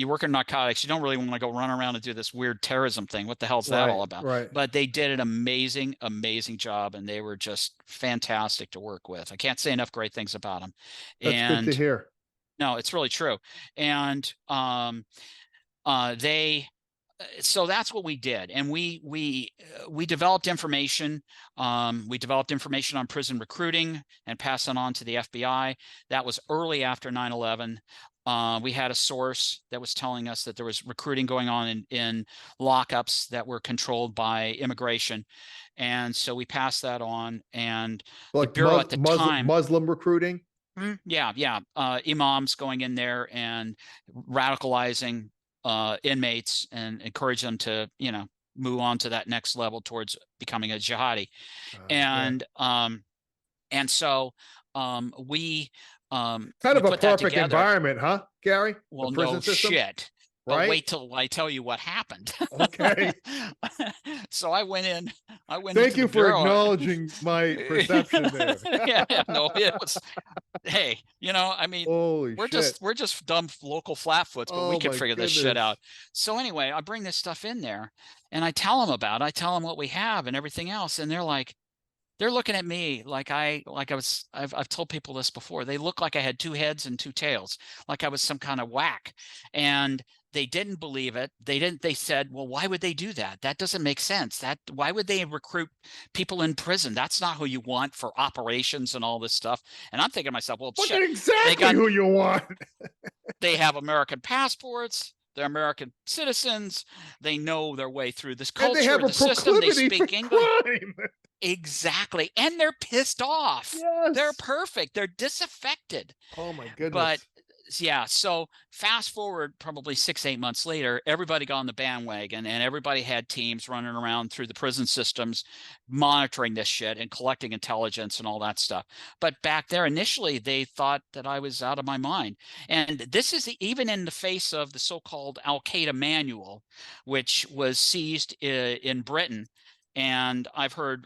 work in narcotics, you don't really want to go run around and do this weird terrorism thing. What the hell's that all about? Right. But they did an amazing, amazing job, and they were just fantastic to work with. I can't say enough great things about them. That's good to hear. No, it's really true. And so that's what we did, and we developed information. We developed information on prison recruiting and passed it on to the FBI. That was early after 9/11. We had a source that was telling us that there was recruiting going on in lockups that were controlled by immigration, and so we passed that on. And like the Bureau at the time, Muslim recruiting. yeah, imams going in there and radicalizing inmates and encourage them to, move on to that next level towards becoming a jihadi. And so we kind of a perfect environment, huh, Gary? Well, no shit. Right? But wait till I tell you what happened. Okay. So I went in. Thank you for acknowledging my perception there. Yeah, no, it was. Hey, I mean, we're just dumb local flatfoots, but we can figure this shit out. So anyway, I bring this stuff in there, and I tell them about it. I tell them what we have and everything else, and they're looking at me like I've told people this before. They look like I had two heads and two tails, like I was some kind of whack. And they didn't believe it. They said, well, why would they do that? That doesn't make sense. Why would they recruit people in prison? That's not who you want for operations and all this stuff. And I'm thinking to myself, well, shit, exactly who you want. They have American passports. They're American citizens. They know their way through this culture, and they have a system. They speak English. Crime. Exactly. And they're pissed off. Yes. They're perfect. They're disaffected. Oh my goodness. But yeah, so fast forward probably 6-8 months later, everybody got on the bandwagon, and everybody had teams running around through the prison systems monitoring this shit and collecting intelligence and all that stuff. But back there initially, they thought that I was out of my mind. And this is even in the face of the so-called Al-Qaeda manual, which was seized in Britain. And I've heard,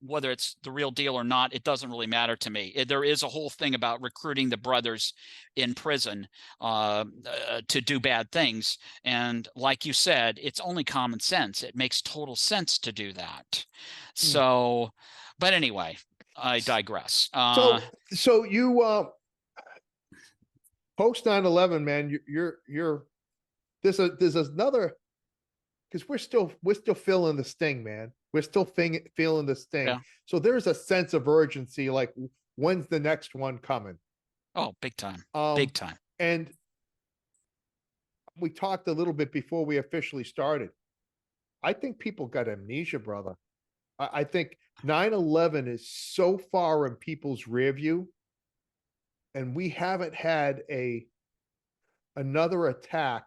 whether it's the real deal or not, it doesn't really matter to me. There is a whole thing about recruiting the brothers in prison to do bad things. And like you said, it's only common sense. It makes total sense to do that. So, but anyway, I digress. So you post 9/11, man, you're there's another, because we're still feeling the sting, man. We're still feeling the sting. Yeah. So there's a sense of urgency, like, when's the next one coming? Oh, big time. Big time. And we talked a little bit before we officially started. I think people got amnesia, brother. I think 9/11 is so far in people's rear view, and we haven't had another attack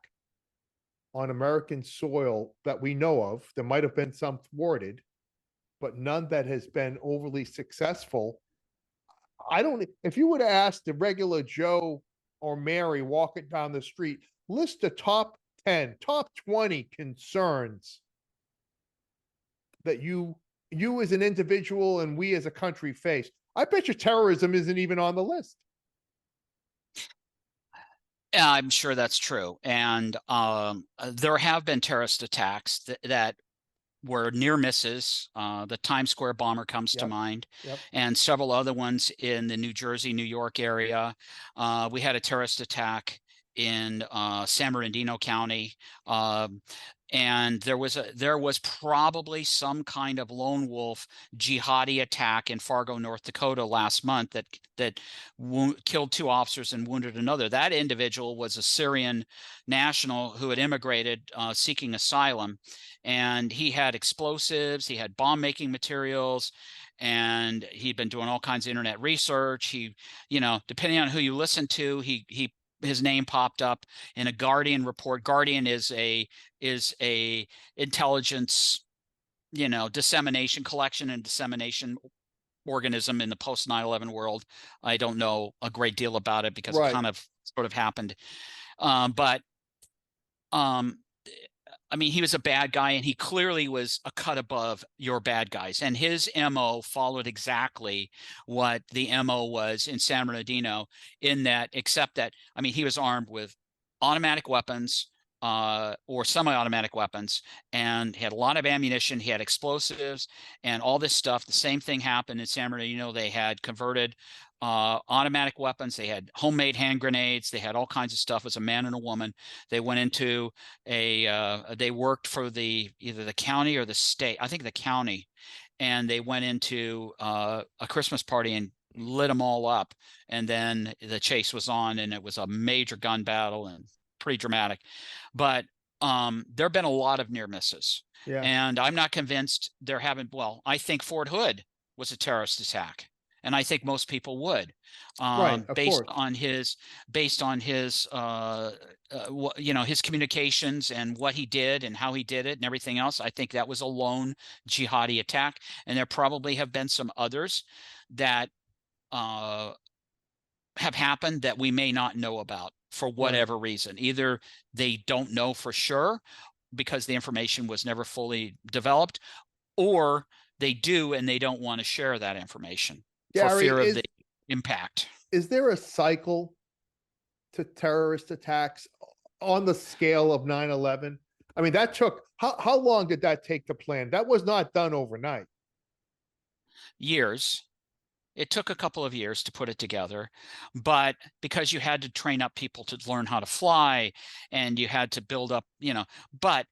on American soil that we know of. There might have been some thwarted, but none that has been overly successful. If you would have asked the regular Joe or Mary walking down the street, list the top 10, top 20 concerns that you as an individual and we as a country face, I bet you terrorism isn't even on the list. I'm sure that's true. And there have been terrorist attacks that were near misses. The Times Square bomber comes to mind, and several other ones in the New Jersey, New York area. We had a terrorist attack in San Bernardino County. And there was probably some kind of lone wolf jihadi attack in Fargo, North Dakota last month that killed 2 officers and wounded another. That individual was a Syrian national who had immigrated seeking asylum, and he had explosives, he had bomb-making materials, and he'd been doing all kinds of internet research. He, depending on who you listen to, his name popped up in a Guardian report. Guardian is a intelligence, dissemination, collection and dissemination organism in the post 9/11 world. I don't know a great deal about it because it Right. kind of sort of happened. But I mean, he was a bad guy, and he clearly was a cut above your bad guys. And his MO followed exactly what the MO was in San Bernardino, in that, except that, I mean, he was armed with automatic weapons, or semi-automatic weapons, and he had a lot of ammunition. He had explosives and all this stuff. The same thing happened in San Bernardino. They had converted automatic weapons. They had homemade hand grenades. They had all kinds of stuff. It was a man and a woman. They went into they worked for either the county or the state, I think the county, and they went into a Christmas party and lit them all up. And then the chase was on, and it was a major gun battle and pretty dramatic. But there have been a lot of near misses. Yeah. And I'm not convinced there haven't. Well, I think Fort Hood was a terrorist attack. And I think most people would, Right. Of based course. on his his communications and what he did and how he did it and everything else. I think that was a lone jihadi attack, and there probably have been some others that have happened that we may not know about for Right. whatever reason. Either they don't know for sure because the information was never fully developed, or they do and they don't want to share that information for Gary, fear of the impact. is there a cycle to terrorist attacks on the scale of 9/11? I mean, that took how long did that take to plan? That was not done overnight. Years. It took a couple of years to put it together, but because you had to train up people to learn how to fly, and you had to build up, but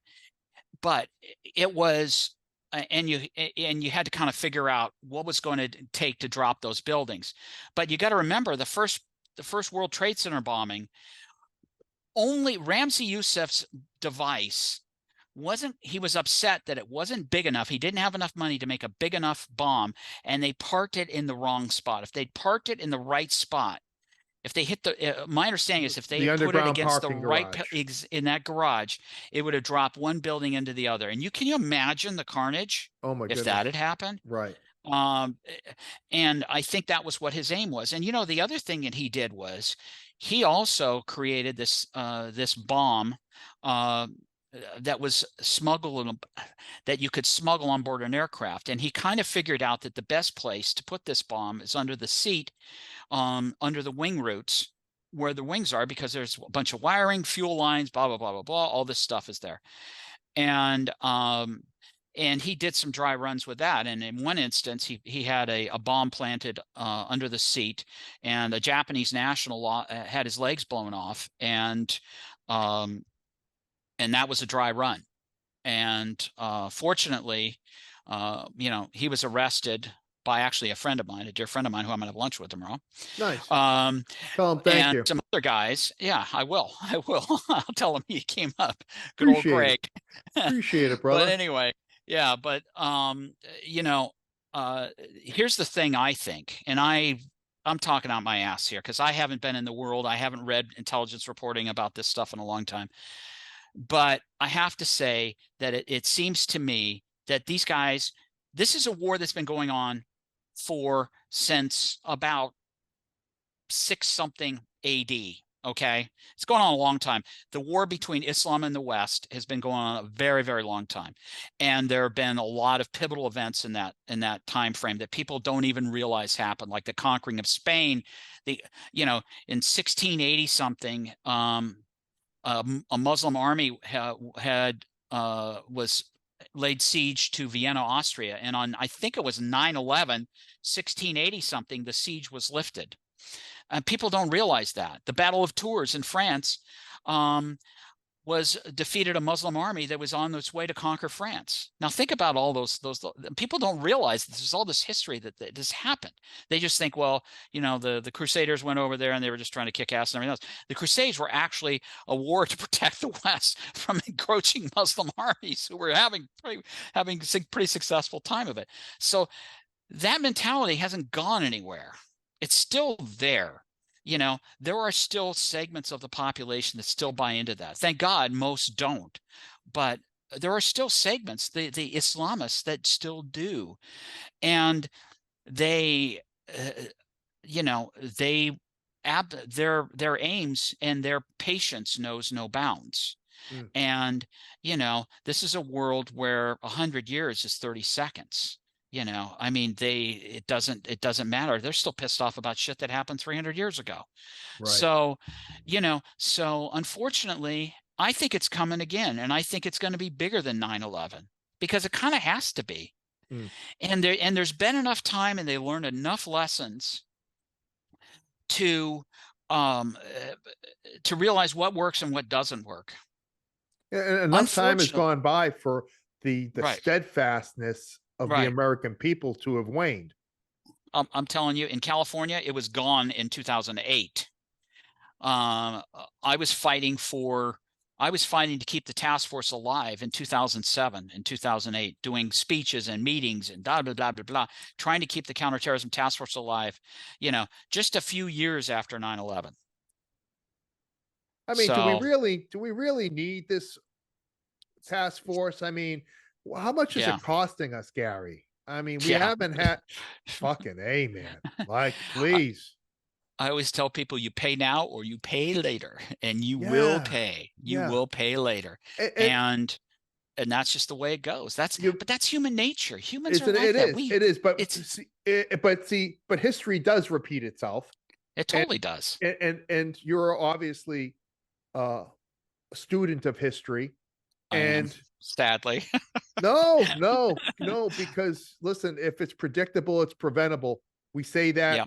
it was, and you had to kind of figure out what was going to take to drop those buildings. But you got to remember the first World Trade Center bombing, only Ramzi Youssef's device he was upset that it wasn't big enough. He didn't have enough money to make a big enough bomb, and they parked it in the wrong spot. If they'd parked it in the right spot, if they hit my understanding is if they The had put it underground against the parking right garage. in that garage, it would have dropped one building into the other. And can you imagine the carnage Oh my if goodness. that had happened? Right. And I think that was what his aim was. And the other thing that he did was he also created this bomb that was smuggled, that you could smuggle on board an aircraft. And he kind of figured out that the best place to put this bomb is under the seat, under the wing roots where the wings are, because there's a bunch of wiring, fuel lines, blah, blah, blah, blah, blah. All this stuff is there. And he did some dry runs with that. And in one instance, he had a bomb planted under the seat, and a Japanese national had his legs blown off. And that was a dry run. And fortunately, he was arrested by actually a friend of mine, a dear friend of mine, who I'm going to have lunch with tomorrow. Nice. Um, Tell him thank and you. some other guys. Yeah, I will. I'll tell him he came up. Good old Appreciate it. Greg. Appreciate it, But brother. anyway, yeah. But here's the thing. I think, and I'm talking out my ass here because I haven't been in the world. I haven't read intelligence reporting about this stuff in a long time. But I have to say that it seems to me that these guys, this is a war that's been going on since about 6-something AD. Okay, it's going on a long time. The war between Islam and the West has been going on a very, very long time, and there have been a lot of pivotal events in that time frame that people don't even realize happened, like the conquering of Spain. In 1680 something, a Muslim army was laid siege to Vienna, Austria, and on, I think it was 9/11, 1680 something, the siege was lifted. And people don't realize that. The Battle of Tours in France was defeated a Muslim army that was on its way to conquer France. Now think about all those people don't realize there's all this history that this happened. They just think, well, the Crusaders went over there and they were just trying to kick ass and everything else. The Crusades were actually a war to protect the West from encroaching Muslim armies who were having pretty successful time of it. So that mentality hasn't gone anywhere. It's still there. There are still segments of the population that still buy into that. Thank God most don't. But there are still segments, the Islamists, that still do. And they, you know, their aims and their patience knows no bounds. Mm, And, you know, this is a world where 100 years is 30 seconds. You know, I mean, it doesn't matter. They're still pissed off about shit that happened 300 years ago. right. So, you know, so unfortunately, I think it's coming again, and I think it's going to be bigger than 9/11 because it kind of has to be. Mm. And there's been enough time, and they learned enough lessons to um uh, to realize what works and what doesn't work. And enough time has Unfortunately, gone by for the right, steadfastness of the right. American people to have waned. I'm telling you, in California, it was gone in 2008. Um, I was fighting for, I was fighting to keep the task force alive in 2007 and 2008, doing speeches and meetings and blah, blah, blah, blah, blah, trying to keep the counterterrorism task force alive, you know, just a few years after 9/11. I mean, So, do we really need this task force? I mean, how much is yeah, it costing us, Gary? I mean, we yeah. haven't had fucking A, man. Like, I, please. I always tell people you pay now or you pay later, and you will Yeah. pay. You Yeah. will pay later. And And that's just the way it goes. you But that's human nature. Humans are isn't like it that. is. It is, It's but history does repeat itself. it And totally does. and you're obviously a student of history. I am, And sadly. no, no, no, because listen, if it's predictable, it's preventable. We say that Yeah,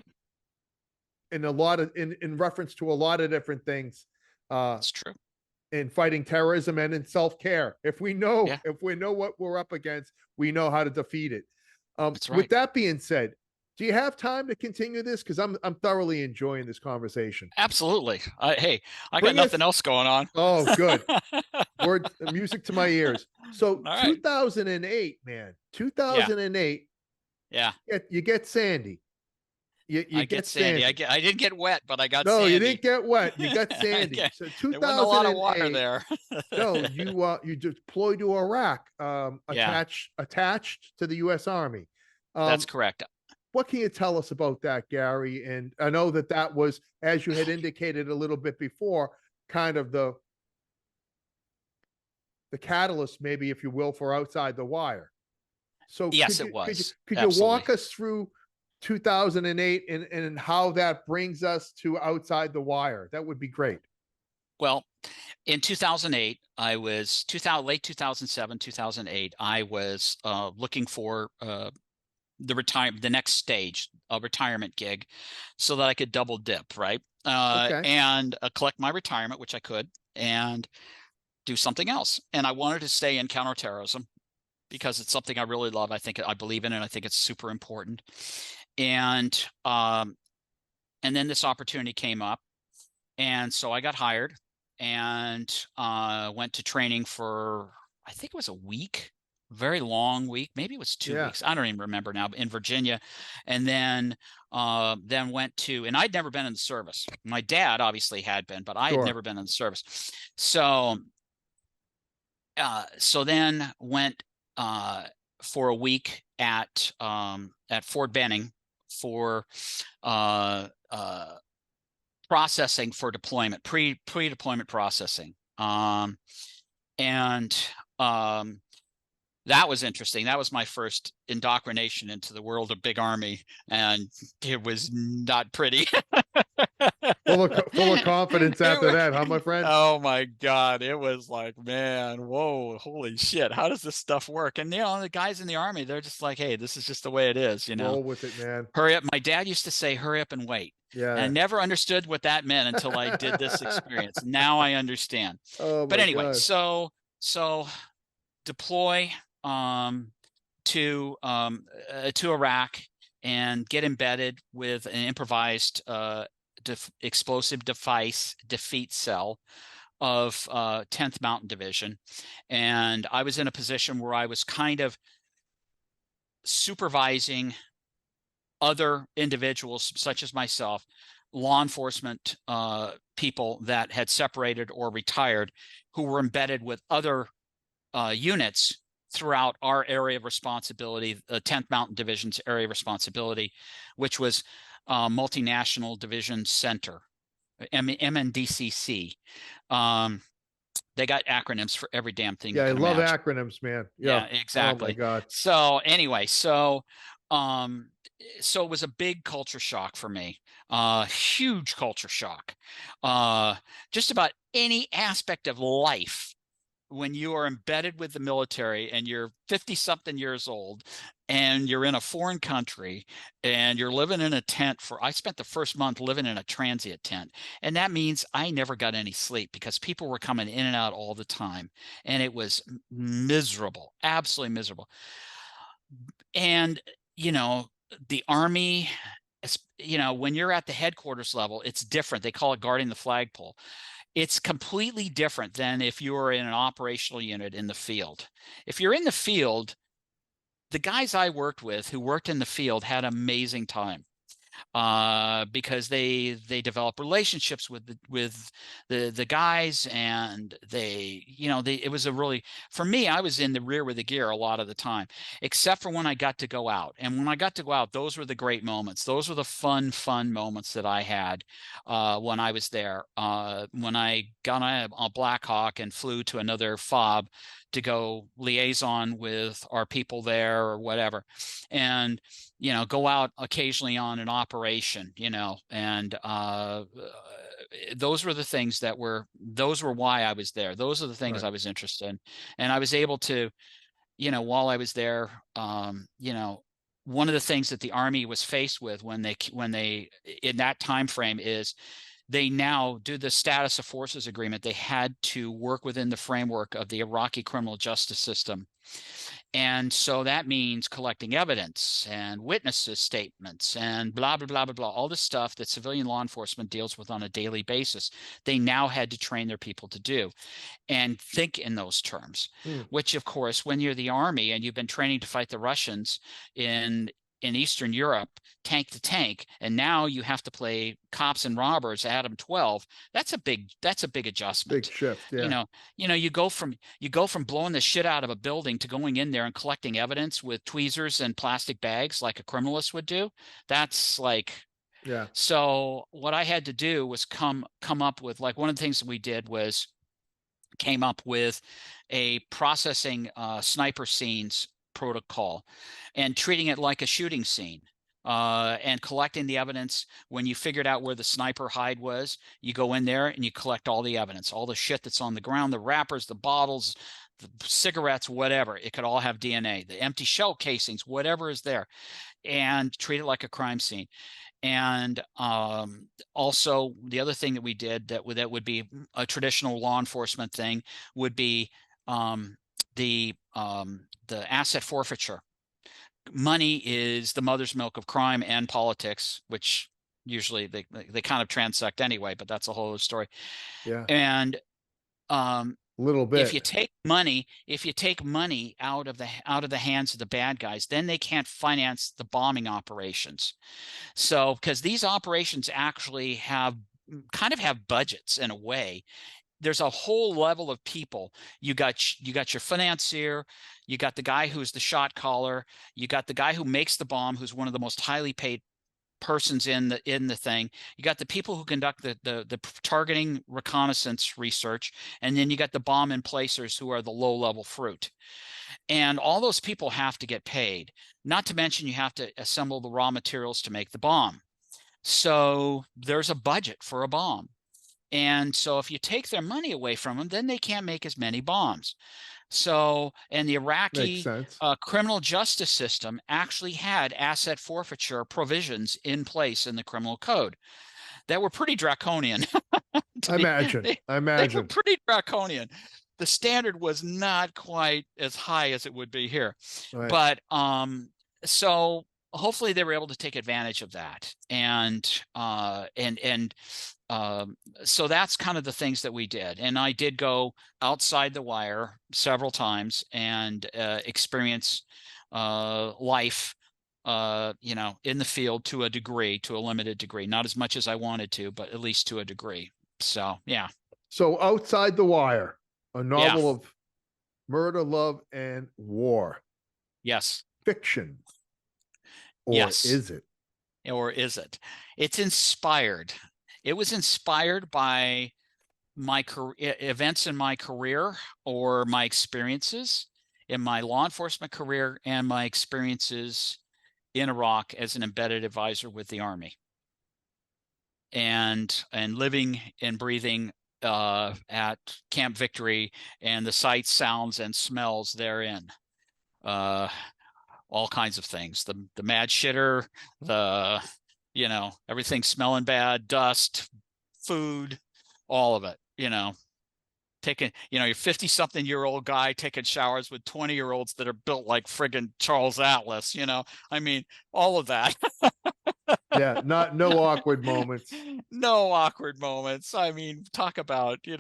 in a lot of in reference to a lot of different things, uh, it's true. in fighting terrorism and in self-care. Yeah, If we know what we're up against, we know how to defeat it. that's With right. that being said, do you have time to continue this? Because I'm thoroughly enjoying this conversation. Absolutely. Hey, I got Bring nothing us. else going on. Oh, good. All Words, music to my ears. So right. 2008, man, Yeah, 2008, yeah. you get Sandy. You I get get sandy. Sandy. I didn't get wet, but I got No, you didn't sandy. get wet. You got I Sandy. get, So there wasn't a lot of water 2008. there. No, you deployed to Iraq, Yeah, attached to the U.S. Army. that's Um, correct. what can you tell us about that, Gary? And I know that that was, as you had indicated a little bit before, kind of the catalyst, maybe if you will, for Outside the Wire. So Yes, it was. could you Absolutely. walk us through 2008 and how that brings us to Outside the Wire? That would be great. Well, in 2008, I was 2000, late 2007, 2008. I was looking for the next stage, a retirement gig, so that I could double dip, right? Okay. And collect my retirement, which I could, and do something else. And I wanted to stay in counterterrorism because it's something I really love. I think I believe in it. I think it's super important. And um, and then this opportunity came up, and so I got hired and went to training for, I think it was a week, very long week. Maybe it was two Yeah. weeks. I don't even remember now, in Virginia. And then went to, and I'd never been in the service. My dad obviously had been, but I had Sure. never been in the service. So, so then went for a week at Fort Benning for uh, uh, processing for deployment, pre-deployment processing. And that was interesting. That was my first indoctrination into the world of big army, and it was not pretty. Full of confidence It after was, that, huh, my friend? oh my God. It was like, man, whoa, holy shit. How does this stuff work? And, you know, the guys in the army, they're just like, hey, this is just the way it is, you know. Roll with it, man. Hurry up. My dad used to say, hurry up and wait. And I Yeah. never understood what that meant until I did this experience. Now I understand. Oh But my anyway, God. so deploy um, to Iraq and get embedded with an improvised explosive device defeat cell of 10th Mountain Division. And I was in a position where I was kind of supervising other individuals, such as myself, law enforcement people that had separated or retired, who were embedded with other units throughout our area of responsibility, the 10th Mountain Division's area of responsibility, which was Multinational Division Center, MNDCC. They got acronyms for every damn thing Yeah, you I can love imagine. acronyms, man. Yeah, Yeah. Oh my exactly. God. So anyway, um so it was a big culture shock for me. Huge culture shock. Just about any aspect of life when you are embedded with the military and you're 50 something years old and you're in a foreign country and you're living in a tent I spent the first month living in a transient tent. And that means I never got any sleep because people were coming in and out all the time. And it was miserable, absolutely miserable. And, you know, the Army, when you're at the headquarters level, it's different. They call it guarding the flagpole. It's completely different than if you were in an operational unit in the field. If you're in the field, the guys I worked with who worked in the field had an amazing time because they develop relationships with the guys, and it was a really, for me, I was in the rear with the gear a lot of the time, except for when I got to go out. And when I got to go out, those were the great moments. Those were the fun moments that I had when I was there. When I got on a Black Hawk and flew to another FOB to go liaison with our people there or whatever, and go out occasionally on an operation, and those were the things those were why I was there. Those are the things Right. I was interested in. And I was able to, while I was there, one of the things that the Army was faced with when they in that time frame is they now do the status of forces agreement. They had to work within the framework of the Iraqi criminal justice system. And so that means collecting evidence and witnesses' statements and blah, blah, blah, blah, blah, all the stuff that civilian law enforcement deals with on a daily basis. They now had to train their people to do and think in those terms, which, of course, when you're the Army and you've been training to fight the Russians in Eastern Europe, tank to tank, and now you have to play cops and robbers, Adam 12. That's a big adjustment. Big shift. Yeah. You go from blowing the shit out of a building to going in there and collecting evidence with tweezers and plastic bags like a criminalist would do. That's like, Yeah. so what I had to do was come up with, like, one of the things that we did was came up with a processing sniper scenes protocol and treating it like a shooting scene, and collecting the evidence. When you figured out where the sniper hide was, you go in there and you collect all the evidence, all the shit that's on the ground, the wrappers, the bottles, the cigarettes, whatever. It could all have DNA, the empty shell casings, whatever is there, and treat it like a crime scene. And also, the other thing that we did that would be a traditional law enforcement thing would be the asset forfeiture. Money is the mother's milk of crime and politics, which usually they kind of transect anyway, but that's a whole other story. Yeah. And A little if bit. you take money out of the hands of the bad guys, then they can't finance the bombing operations. So, because these operations actually kind of have budgets in a way. There's a whole level of people. You got your financier, you got the guy who's the shot caller, you got the guy who makes the bomb, who's one of the most highly paid persons in the thing. You got the people who conduct the targeting reconnaissance research, and then you got the bomb in placers who are the low level fruit. And all those people have to get paid. Not to mention you have to assemble the raw materials to make the bomb. So there's a budget for a bomb. And so if you take their money away from them, then they can't make as many bombs. So, and the Makes Iraqi sense. criminal justice system actually had asset forfeiture provisions in place in the criminal code that were pretty draconian. I imagine. They were pretty draconian. The standard was not quite as high as it would be here. Right. But so hopefully they were able to take advantage of that. And so that's kind of the things that we did. And I did go outside the wire several times and experience life, in the field to a limited degree, not as much as I wanted to, but at least to a degree. So, yeah. So Outside the Wire, a novel of Murder, Love, and War. Yes. Fiction, or Yes. is it? Or is it? It's inspired. It was inspired by my events in my career or my experiences in my law enforcement career and my experiences in Iraq as an embedded advisor with the Army, and living and breathing at Camp Victory and the sights, sounds, and smells therein. Uh, all kinds of things. The mad shitter, the everything smelling bad, dust, food, all of it. Taking, you're 50-something-year-old guy taking showers with 20-year-olds that are built like friggin' Charles Atlas, I mean, all of that. Yeah, no awkward moments. No awkward moments. I mean, talk Yeah, about who's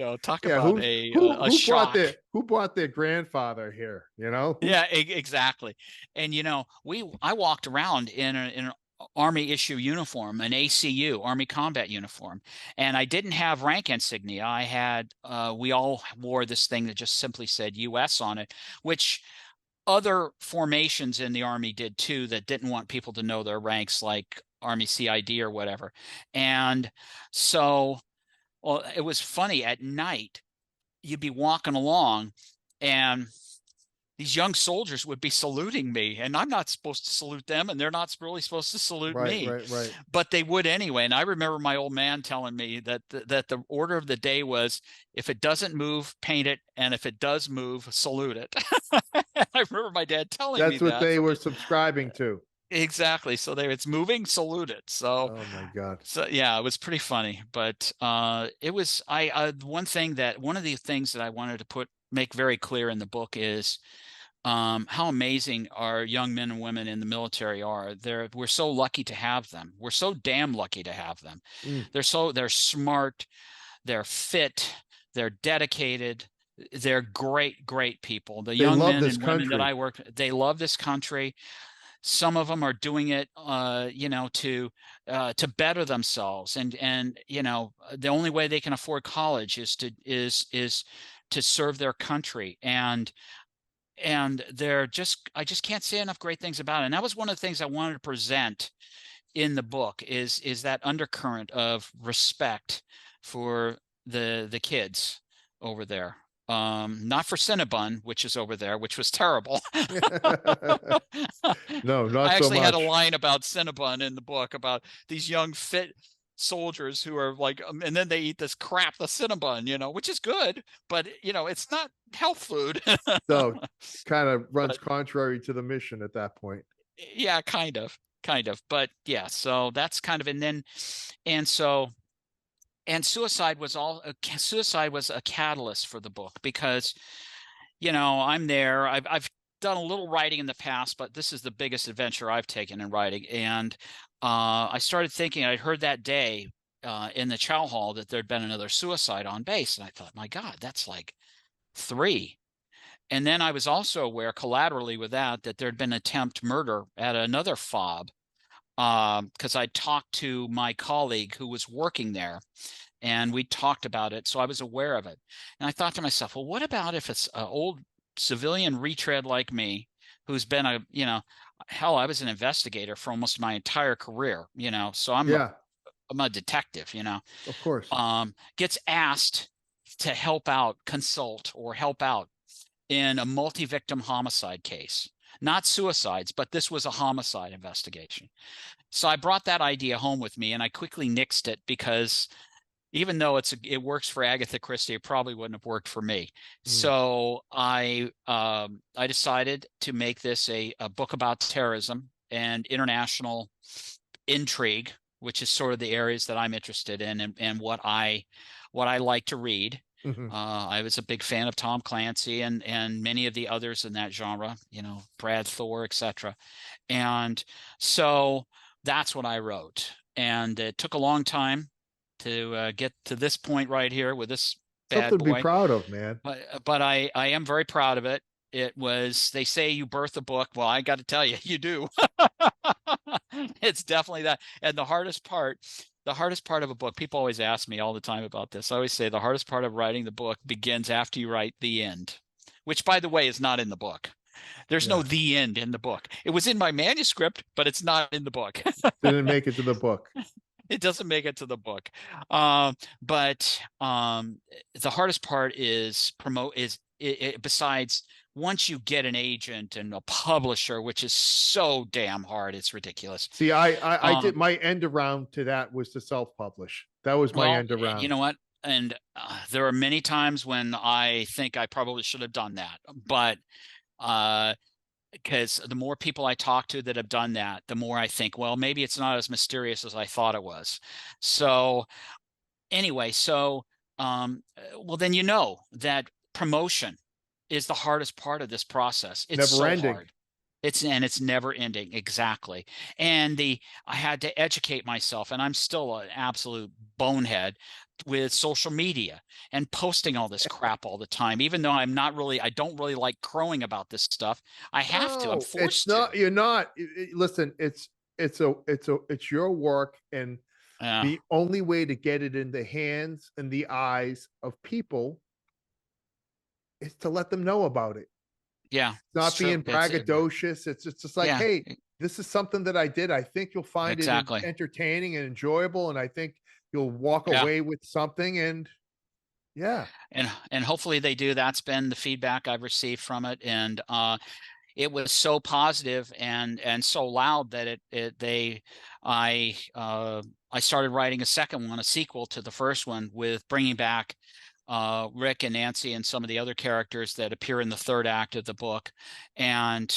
a shock. who brought their grandfather here? Who? Yeah, exactly. And I walked around in an Army issue uniform, an ACU, Army Combat Uniform, and I didn't have rank insignia. I had we all wore this thing that just simply said US on it, which other formations in the Army did too, that didn't want people to know their ranks, like Army CID or whatever. And so, well, it was funny at night. You'd be walking along, and these young soldiers would be saluting me, and I'm not supposed to salute them, and they're not really supposed to salute Right, me, right, right. but they would anyway. And I remember my old man telling me that the order of the day was, if it doesn't move, paint it, and if it does move, salute it. I remember my dad telling me That's what that. they So were subscribing to. exactly. So it's moving, salute it. So Oh my God. yeah, it was pretty funny. But it was one of the things that I wanted to make very clear in the book is how amazing our young men and women in the military are. We're so lucky to have them. We're so damn lucky to have them. Mm. They're smart, they're fit, they're dedicated, they're great people. The They young love men this and women that country. I work, they love this country. Some of them are doing it, to better themselves, and the only way they can afford college is to serve their country, and I just can't say enough great things about it. And that was one of the things I wanted to present in the book, is that undercurrent of respect for the kids over there. Not for Cinnabon, which is over there, which was terrible. No, I not so actually had a much. line about Cinnabon in the book, about these young fit soldiers who are like, and then they eat this crap, the Cinnabon, which is good, but it's not health food. So kind of runs But contrary to the mission at that point. yeah, kind of, but yeah, so that's kind of, and so, and suicide was a catalyst for the book, because I'm there. I've done a little writing in the past, but this is the biggest adventure I've taken in writing. And I started thinking, I'd heard that day in the chow hall that there'd been another suicide on base, and I thought, my God, that's like 3. And then I was also aware, collaterally with that there'd been attempt murder at another fob, because I talked to my colleague who was working there, and we talked about it, so I was aware of it. And I thought to myself, well, what about if it's an old civilian retread like me, who's been hell, I was an investigator for almost my entire career, so Yeah, I'm a detective, of course. gets asked to help out, consult, or help out in a multi-victim homicide case. Not suicides, but this was a homicide investigation. So I brought that idea home with me, and I quickly nixed it, because even though it works for Agatha Christie, it probably wouldn't have worked for me. Mm. So I decided to make this a book about terrorism and international intrigue, which is sort of the areas that I'm interested in, and what I like to read. Mhm. I was a big fan of Tom Clancy and many of the others in that genre, Brad Thor, etc. And so that's what I wrote. And it took a long time to get to this point right here with this bad Something to be boy. proud of, man. But I am very proud of it. It was, they say you birth a book. Well, I got to tell you, you do. It's definitely that. And the hardest part of a book, people always ask me all the time about this. I always say the hardest part of writing the book begins after you write the end. which, by the way, is not in the book. There's no Yeah. the end in the book. It was in my manuscript, but it's not in the book. Didn't make it to the book. It doesn't make it to the book. But the hardest part is besides, once you get an agent and a publisher, which is so damn hard, it's ridiculous. See, I did my end around to that was to self-publish. That was my end around. You know what? And there are many times when I think I probably should have done that, but because the more people I talk to that have done that, the more I think, well, maybe it's not as mysterious as I thought it was. So anyway, well, then you know that promotion is the hardest part of this process. It's Never so ending. hard. It's never ending. Exactly. And I had to educate myself, and I'm still an absolute bonehead with social media and posting all this crap all the time, even though I don't really like crowing about this stuff. I have to. I'm forced to. You're not. Listen, it's your work, and the only way to get it in the hands and the eyes of people is to let them know about it. Yeah. It's not being braggadocious. It's just like, hey, this is something that I did. I think you'll find it entertaining and enjoyable, and I think you'll walk away with something. And and hopefully they do. That's been the feedback I've received from it, and it was so positive and so loud that I started writing a second one, a sequel to the first one, with bringing back Rick and Nancy and some of the other characters that appear in the third act of the book. And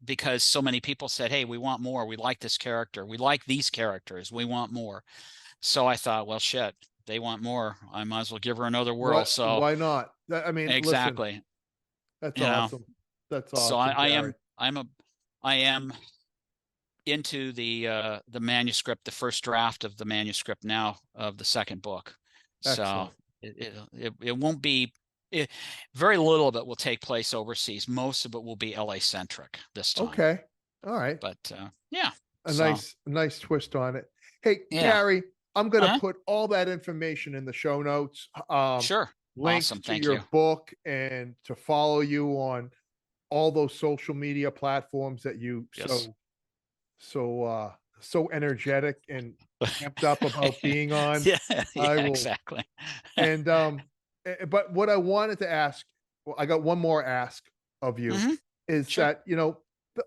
because so many people said, hey, we want more. We like this character. We like these characters. We want more. So I thought, well, shit, they want more. I might as well give her another whirl. So why not? I mean, exactly. Listen, that's awesome. That's awesome. So I am into the manuscript, the first draft of the manuscript now of the second book. Excellent. So it won't be very little of it will take place overseas. Most of it will be LA centric this time. Okay. All right. But nice twist on it. Hey, Gary, I'm going to put all that information in the show notes. Sure. Links to your book, and to follow you on all those social media platforms that you so energetic and amped up about being on. Exactly. And but what I wanted to ask, well, I got one more ask of you, is that, you know,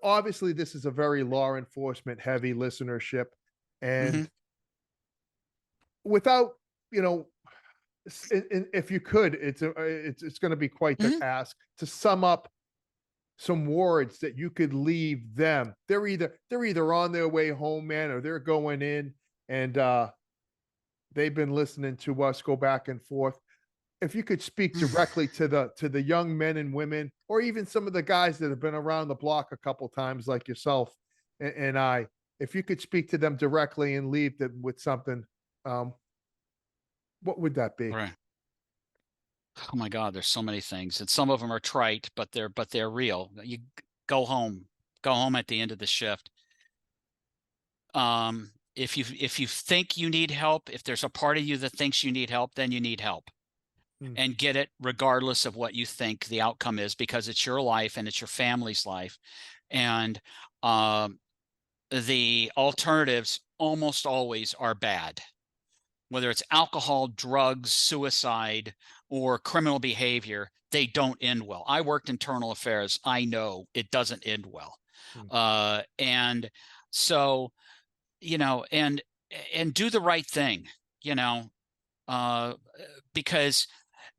obviously this is a very law enforcement heavy listenership, and without, you know, if you could, it's going to be quite the task to sum up some words that you could leave them. They're either on their way home, man, or they're going in, and they've been listening to us go back and forth. If you could speak directly to the young men and women, or even some of the guys that have been around the block a couple times, like yourself and I, if you could speak to them directly and leave them with something, what would that be? Right. Oh my God, there's so many things, and some of them are trite, but they're real. You go home at the end of the shift. If you think you need help, if there's a part of you that thinks you need help, then you need help, and get it regardless of what you think the outcome is, because it's your life and it's your family's life. And the alternatives almost always are bad, whether it's alcohol, drugs, suicide, or criminal behavior. They don't end well. I worked internal affairs. I know it doesn't end well. And so, you know, and do the right thing, you know, because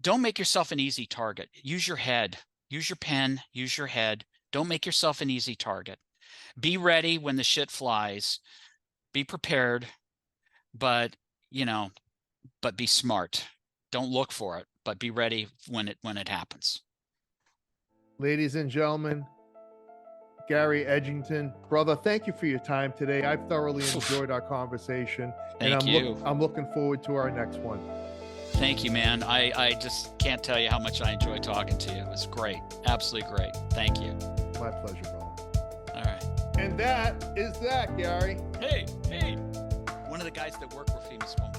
don't make yourself an easy target. Use your head, use your pen, use your head. Don't make yourself an easy target. Be ready when the shit flies. Be prepared, but, you know, but be smart. Don't look for it, but be ready when it happens. Ladies and gentlemen, Gary Edgington, brother, thank you for your time today. I've thoroughly enjoyed our conversation. Thank you. I'm looking forward to our next one. Thank you, man. I just can't tell you how much I enjoy talking to you. It was great. Absolutely great. Thank you. My pleasure, brother. All right. And that is that, Gary. Hey. One of the guys that work for FEMA Swim